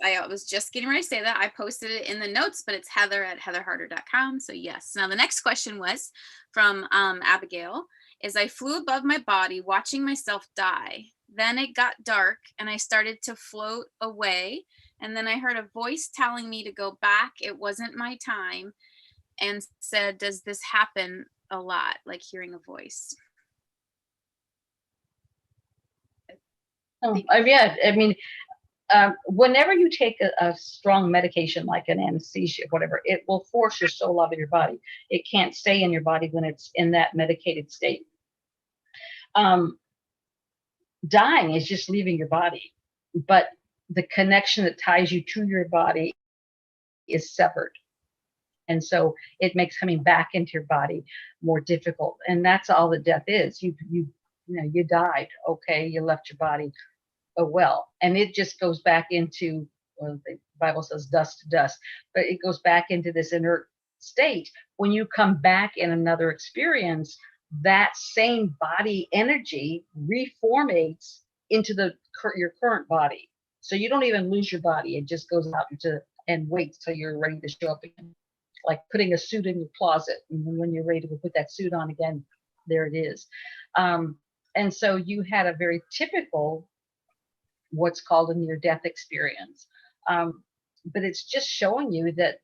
Yes, I was just getting ready to say that. I posted it in the notes, but it's heather@heatherharder.com. So yes. Now the next question was from Abigail, is I flew above my body watching myself die. Then it got dark and I started to float away. And then I heard a voice telling me to go back. It wasn't my time. And said, does this happen a lot? Like hearing a voice. Yeah, I mean, whenever you take a strong medication like an anesthesia, whatever, it will force your soul out of your body. It can't stay in your body when it's in that medicated state. Dying is just leaving your body, but the connection that ties you to your body is severed. And so it makes coming back into your body more difficult. And that's all that death is. You died. Okay. You left your body. Oh, well, and it just goes back into, well, the Bible says dust to dust, but it goes back into this inert state. When you come back in another experience, that same body energy reformates into your current body. So you don't even lose your body. It just goes out and waits till you're ready to show up again. Like putting a suit in your closet. And when you're ready to put that suit on again, there it is. And so you had a very typical, what's called a near-death experience. But it's just showing you that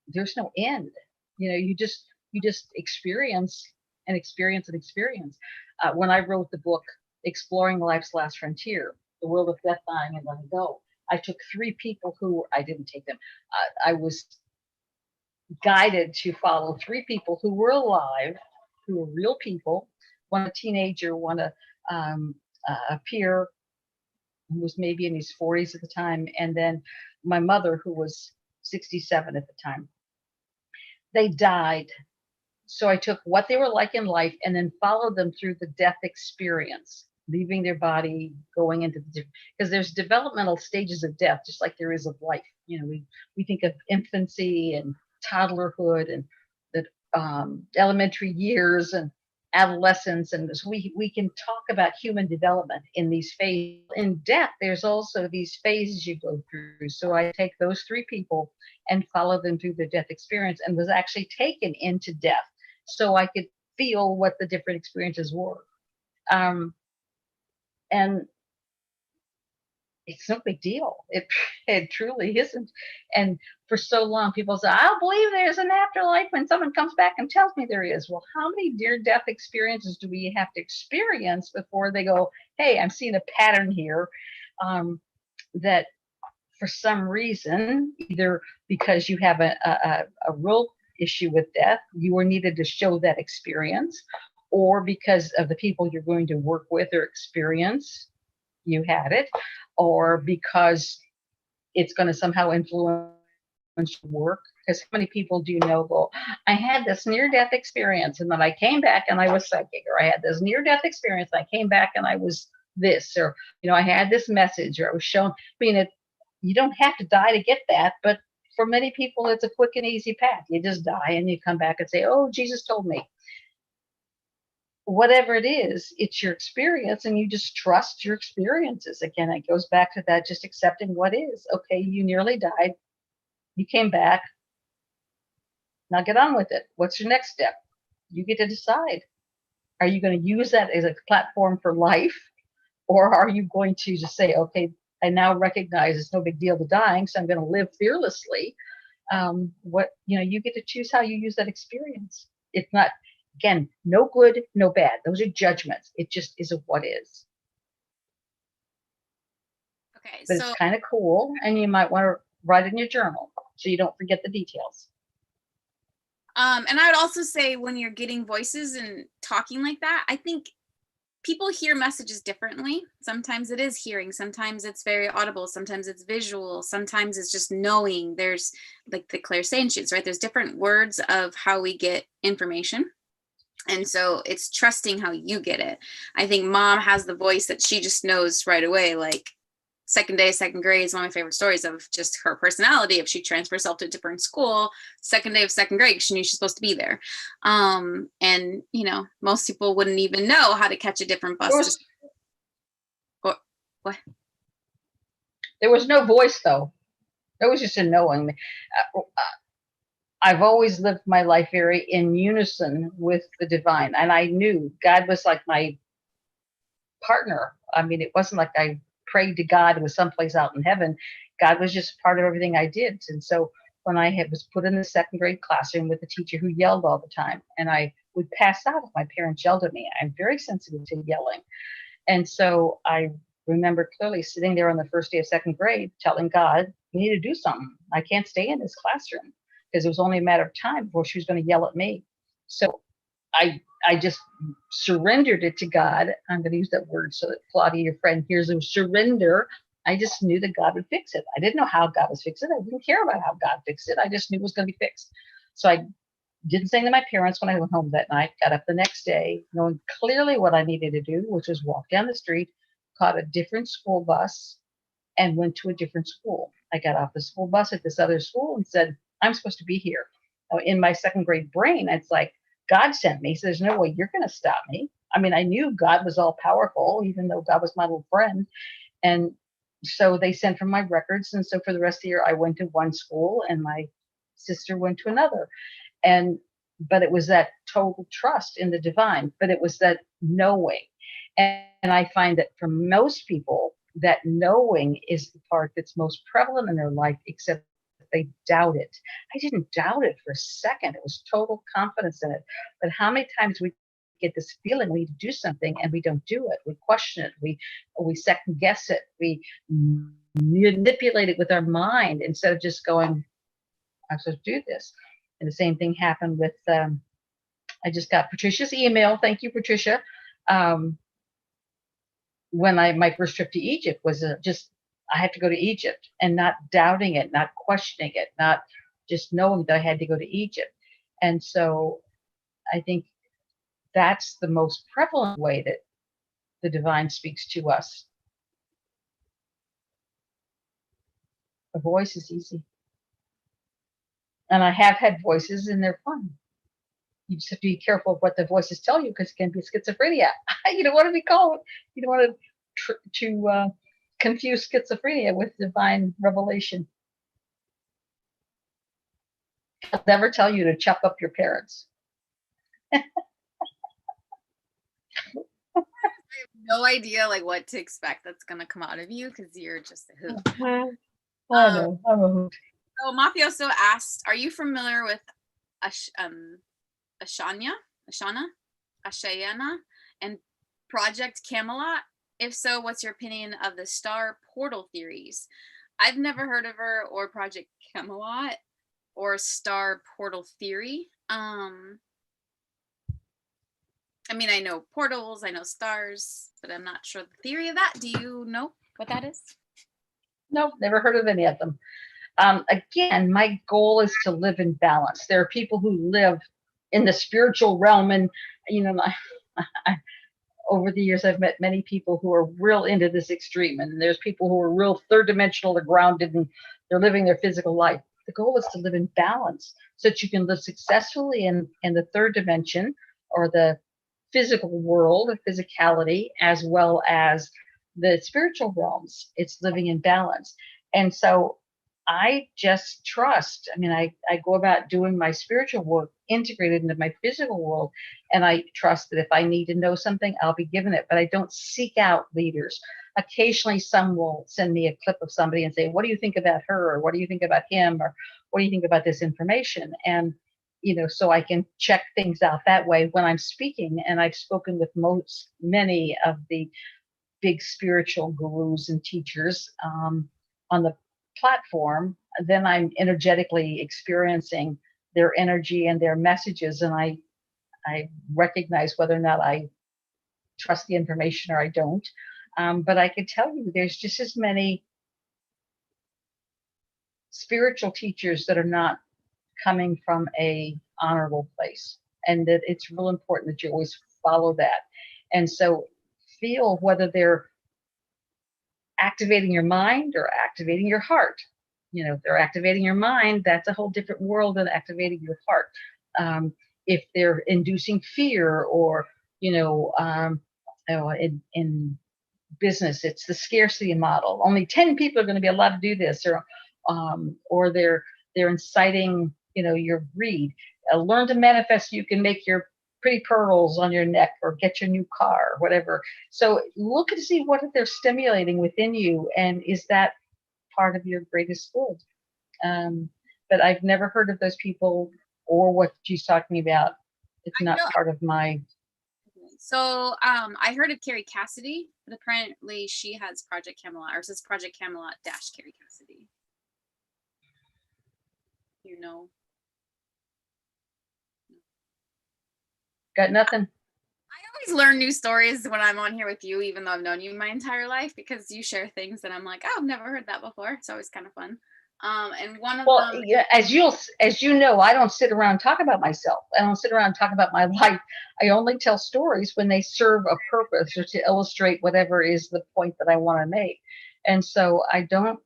there's no end. You just experience and experience and experience. When I wrote the book, Exploring Life's Last Frontier, The World of Death, Dying, and Letting Go, I took 3 people I didn't take them. I was guided to follow 3 people who were alive, who were real people, one a teenager, one a peer who was maybe in his 40s at the time, and then my mother, who was 67 at the time. They died. So I took what they were like in life and then followed them through the death experience, leaving their body, going into because there's developmental stages of death, just like there is of life. We think of infancy and toddlerhood and the elementary years and adolescence, and so we can talk about human development in these phases. In death, there's also these phases you go through. So I take those 3 people and follow them through the death experience, and was actually taken into death so I could feel what the different experiences were. And it's no big deal. It truly isn't. And for so long, people say, I don't believe there's an afterlife when someone comes back and tells me there is. Well, how many near-death experiences do we have to experience before they go, hey, I'm seeing a pattern here, that for some reason, either because you have a real issue with death, you were needed to show that experience, or because of the people you're going to work with or experience, you had it, or because it's going to somehow influence your work. Because how many people do you know go, I had this near-death experience and then I came back and I was psychic, or I had this near-death experience and I came back and I was this, or I had this message, or I was shown. You don't have to die to get that, but for many people it's a quick and easy path. You just die and you come back and say, oh, Jesus told me. Whatever it is, it's your experience, and you just trust your experiences. Again, it goes back to that, just accepting what is. Okay, you nearly died. You came back. Now get on with it. What's your next step? You get to decide. Are you going to use that as a platform for life? Or are you going to just say, okay, I now recognize it's no big deal to dying, so I'm going to live fearlessly. You get to choose how you use that experience. It's not, again, no good, no bad. Those are judgments. It just is a what is. Okay, but so it's kind of cool, and you might want to write it in your journal so you don't forget the details. And I would also say, when you're getting voices and talking like that, I think people hear messages differently. Sometimes it is hearing, sometimes it's very audible, sometimes it's visual, sometimes it's just knowing. There's like the clairsentience, right? There's different words of how we get information. And so it's trusting how you get it. I think Mom has the voice that she just knows right away. Like second day, second grade is one of my favorite stories of just her personality. If she transferred herself to a different school, second day of second grade, she knew she's supposed to be there. And most people wouldn't even know how to catch a different bus. What? There was no voice though. There was just a knowing. I've always lived my life very in unison with the divine, and I knew God was like my partner. I mean, it wasn't like I prayed to God, it was someplace out in heaven. God was just part of everything I did. And so when was put in the second grade classroom with a teacher who yelled all the time, and I would pass out if my parents yelled at me. I'm very sensitive to yelling. And so I remember clearly sitting there on the first day of second grade telling God, we need to do something. I can't stay in this classroom, because it was only a matter of time before she was going to yell at me. So I just surrendered it to God. I'm going to use that word so that Claudia, your friend, hears it. Surrender. I just knew that God would fix it. I didn't know how God was fixing it. I didn't care about how God fixed it. I just knew it was going to be fixed. So I didn't say to my parents when I went home that night. Got up the next day, knowing clearly what I needed to do, which was walk down the street, caught a different school bus, and went to a different school. I got off the school bus at this other school and said, I'm supposed to be here. Now, in my second grade brain, it's like, God sent me. So there's no way you're going to stop me. I mean, I knew God was all powerful, even though God was my little friend. And so they sent from my records. And so for the rest of the year, I went to one school and my sister went to another. But it was that total trust in the divine, but it was that knowing. And I find that for most people, that knowing is the part that's most prevalent in their life, except they doubt it. I didn't doubt it for a second. It was total confidence in it. But how many times we get this feeling we need to do something and we don't do it? We question it. We second guess it. We manipulate it with our mind instead of just going, I'm supposed to do this. And the same thing happened with, I just got Patricia's email. Thank you, Patricia. When my first trip to Egypt was I had to go to Egypt, and not doubting it, not questioning it, not just knowing that I had to go to Egypt. And so I think that's the most prevalent way that the divine speaks to us. A voice is easy. And I have had voices, and they're fun. You just have to be careful of what the voices tell you, because it can be schizophrenia. You don't want to be called. You don't want to confuse schizophrenia with divine revelation. I'll never tell you to chop up your parents. I have no idea like what to expect that's gonna come out of you, because you're just a hoot. I know, I'm a hoot. So Mafioso asked, are you familiar with Ashana, and Project Camelot? If so, what's your opinion of the star portal theories? I've never heard of her or Project Camelot or star portal theory. I mean, I know portals, I know stars, but I'm not sure the theory of that. Do you know what that is? Nope, never heard of any of them. Again, my goal is to live in balance. There are people who live in the spiritual realm, and over the years, I've met many people who are real into this extreme, and there's people who are real third dimensional or grounded, and they're living their physical life. The goal is to live in balance so that you can live successfully in the third dimension, or the physical world of physicality, as well as the spiritual realms. It's living in balance. And so I just trust. I mean, I go about doing my spiritual work integrated into my physical world, and I trust that if I need to know something, I'll be given it, but I don't seek out leaders. Occasionally, some will send me a clip of somebody and say, what do you think about her? Or what do you think about him? Or what do you think about this information? And, so I can check things out that way when I'm speaking. And I've spoken with many of the big spiritual gurus and teachers on the platform. Then I'm energetically experiencing their energy and their messages, and I recognize whether or not I trust the information or I don't. But I can tell you there's just as many spiritual teachers that are not coming from a honorable place, and that it's real important that you always follow that. And so feel whether they're activating your mind or activating your heart. If they're activating your mind, that's a whole different world than activating your heart. If they're inducing fear or, in business. It's the scarcity model. Only 10 people are going to be allowed to do this, or they're inciting, your greed. Learn to manifest. You can make your pretty pearls on your neck or get your new car, whatever. So look to see what they're stimulating within you, and is that part of your greatest good? But I've never heard of those people or what she's talking about. It's not part of my. So I heard of Carrie Cassidy, but apparently she has Project Camelot, or says Project Camelot dash Carrie Cassidy. Got nothing. I always learn new stories when I'm on here with you, even though I've known you my entire life, because you share things that I'm like, oh, I've never heard that before. It's always kind of fun. And one of them, yeah, as you know, I don't sit around and talk about myself. I don't sit around and talk about my life. I only tell stories when they serve a purpose or to illustrate whatever is the point that I want to make. And so I don't.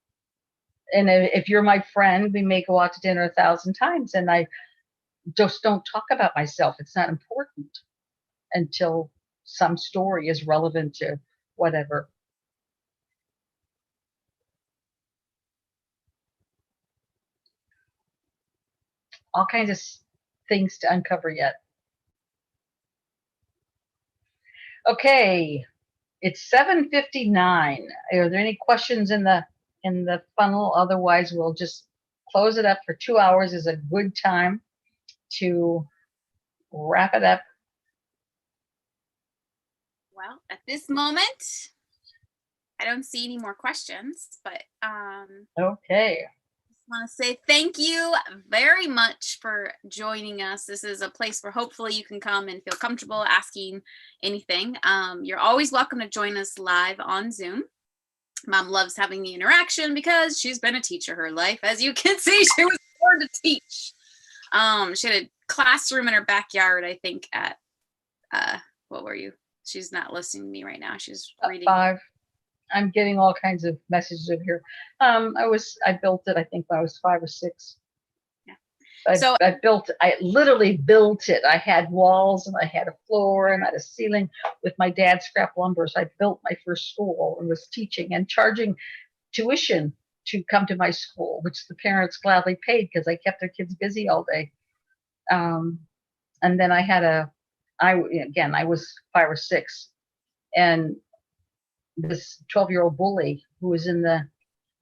And if you're my friend, we may go out to dinner 1,000 times, and I just don't talk about myself. It's not important until some story is relevant to whatever. All kinds of things to uncover yet. Okay, it's 7:59. Are there any questions in the funnel? Otherwise, we'll just close it up. For 2 hours is a good time to wrap it up. Well, at this moment, I don't see any more questions, but okay. I want to say thank you very much for joining us. This is a place where hopefully you can come and feel comfortable asking anything. You're always welcome to join us live on Zoom. Mom loves having the interaction because she's been a teacher her life. As you can see, she was born to teach. She had a classroom in her backyard, I think, at what were you? She's not listening to me right now. She's reading. 5. I'm getting all kinds of messages over here. I built it, I think, when I was 5 or 6. Yeah. I literally built it. I had walls and I had a floor and I had a ceiling with my dad's scrap lumber. So I built my first school and was teaching and charging tuition to come to my school, which the parents gladly paid because I kept their kids busy all day. And then I was 5 or 6, and this 12-year-old bully who was in the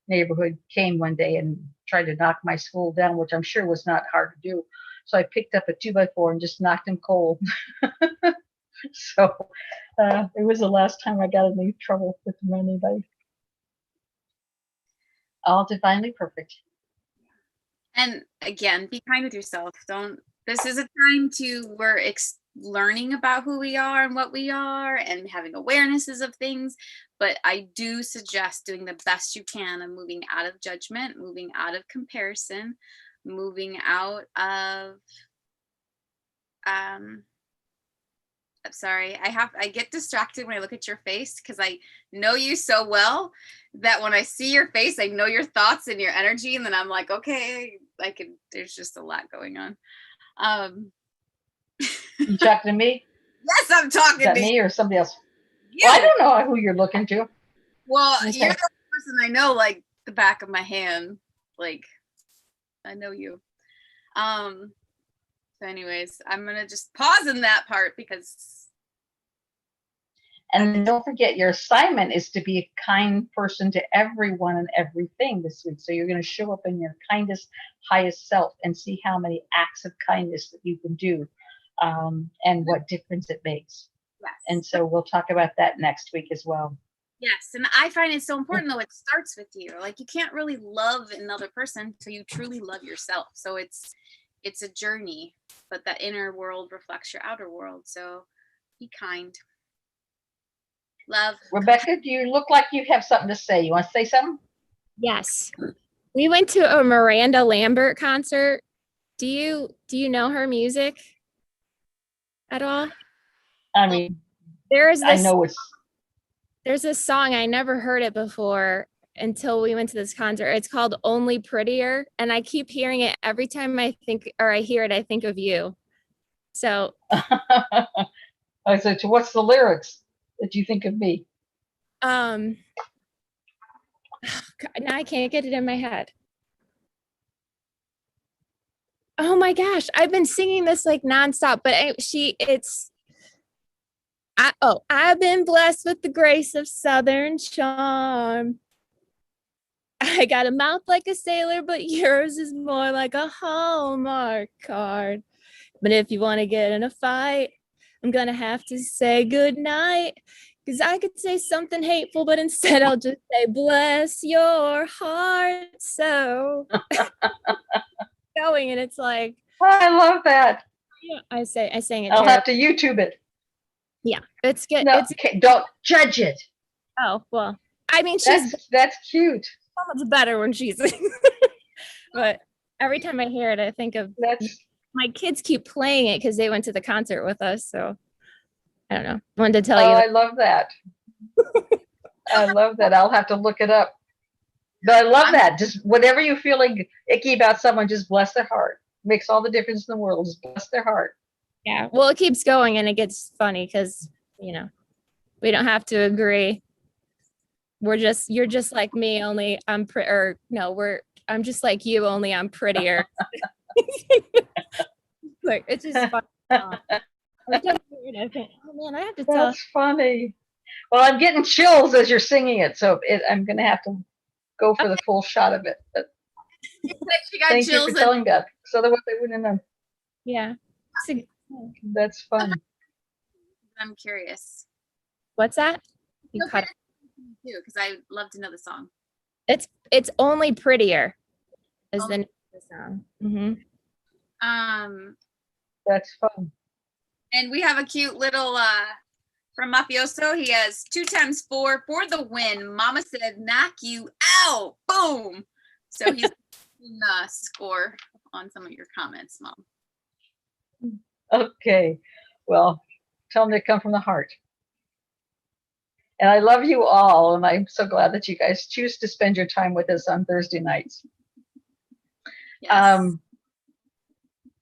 neighborhood came one day and tried to knock my school down, which I'm sure was not hard to do. So I picked up a 2x4 and just knocked him cold. So it was the last time I got in any trouble with anybody. All divinely perfect. And again, be kind with yourself. This is a time we're learning about who we are and what we are and having awarenesses of things. But I do suggest doing the best you can and moving out of judgment, moving out of comparison, moving out of, I'm sorry, I get distracted when I look at your face because I know you so well that when I see your face, I know your thoughts and your energy. And then I'm like, okay, there's just a lot going on. You talking to me? Yes, I'm talking to me or somebody else. You. Well, I don't know who you're looking to. Well, okay. You're the person I know like the back of my hand. Like, I know you. So anyways, I'm gonna just pause in that part because. And don't forget, your assignment is to be a kind person to everyone and everything this week. So you're going to show up in your kindest, highest self and see how many acts of kindness that you can do, and what difference it makes. Yes. And so we'll talk about that next week as well. Yes. And I find it so important, though, it starts with you. Like, you can't really love another person until you truly love yourself. So it's a journey, but that inner world reflects your outer world. So be kind. Love. Rebecca, do you look like you have something to say? You want to say something? Yes. We went to a Miranda Lambert concert. Do you know her music at all? I mean, there's this song, I never heard it before until we went to this concert. It's called Only Prettier, and I keep hearing it every time I hear it, I think of you. So I said, so what's the lyrics that you think of me? God, now I can't get it in my head. Oh my gosh, I've been singing this like nonstop, but I've been blessed with the grace of Southern charm. I got a mouth like a sailor, but yours is more like a Hallmark card. But if you want to get in a fight, I'm gonna have to say goodnight. Because I could say something hateful, but instead I'll just say, bless your heart. So going, and it's like, I love that. yeah, I sang it. I'll terrible. have to YouTube it. Yeah, it's good. No, It's okay, don't judge it. oh well. I mean, she's That's cute. so much better when she's but every time I hear it, I think of That's my kids keep playing it because they went to the concert with us. So I don't know. Wanted to tell oh, you. I love that. I love that. I'll have to look it up. But I love that. Just whatever you're feeling icky about someone, just bless their heart. Makes all the difference in the world. Just bless their heart. Yeah. Well, it keeps going and it gets funny because, you know, we don't have to agree. You're just like me, only I'm I'm just like you, only I'm prettier. Like, it's just fun. I think, oh man, I have to tell. That's funny. Well, I'm getting chills as you're singing it, so I'm going to have to go for the full shot of it. But She got thank you chills for and telling that, because otherwise I wouldn't have known. Yeah. That's fun. I'm curious What's that? You No, cut too, because I love to know the song. It's only prettier is the Only- name of the song. Mm-hmm. That's fun. And we have a cute little from Mafioso. He has 2 times 4 for the win. Mama said, knock you out. Boom. So he's score on some of your comments, Mom. Okay. Well, tell them they come from the heart. And I love you all, and I'm so glad that you guys choose to spend your time with us on Thursday nights. Yes.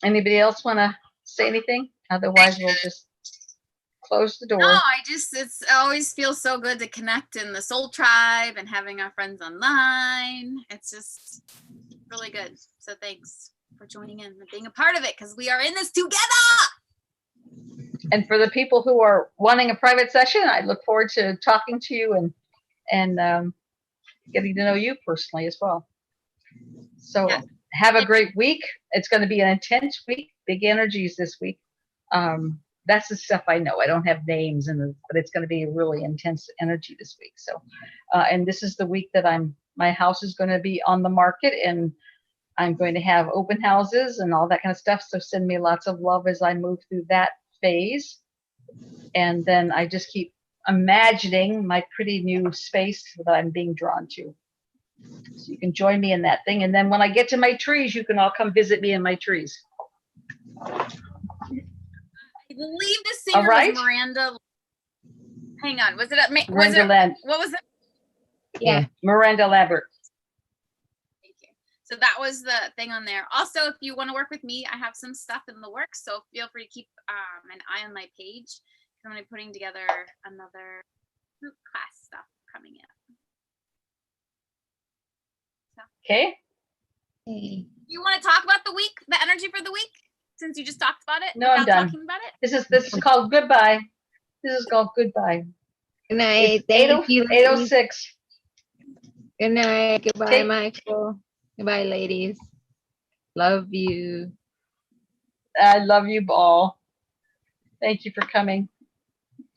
Anybody else want to say anything? Otherwise, we'll just close the door. No, it's always feels so good to connect in the Soul Tribe and having our friends online. It's just really good. So thanks for joining in and being a part of it, because we are in this together. And for the people who are wanting a private session, I look forward to talking to you and getting to know you personally as well. So Yeah. have a great week. It's going to be an intense week, big energies this week. That's the stuff I know. I don't have names, but it's going to be a really intense energy this week. So, and this is the week that my house is going to be on the market, and I'm going to have open houses and all that kind of stuff. So send me lots of love as I move through that phase. And then I just keep imagining my pretty new space that I'm being drawn to. So you can join me in that thing. And then when I get to my trees, you can all come visit me in my trees. I believe the singer All right. was Miranda. Hang on. Was it what was it? Yeah. Miranda Lambert. Thank you. So that was the thing on there. Also, if you want to work with me, I have some stuff in the works. So feel free to keep an eye on my page. I'm going to be putting together another group class stuff coming in. Okay. Hey. You want to talk about the week, the energy for the week, since you just talked about it? No, I'm without done. talking about it? This is called goodbye. This is called goodbye. Good night. It's Thank you. 8:06. Good night. Goodbye, Take- Michael. Goodbye, ladies. Love you. I love you all. Thank you for coming.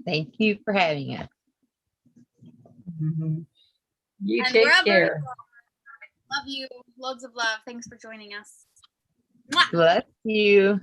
Thank you for having us. You And take wherever you care. are, love you. Loads of love. Thanks for joining us. Mwah. Bless you.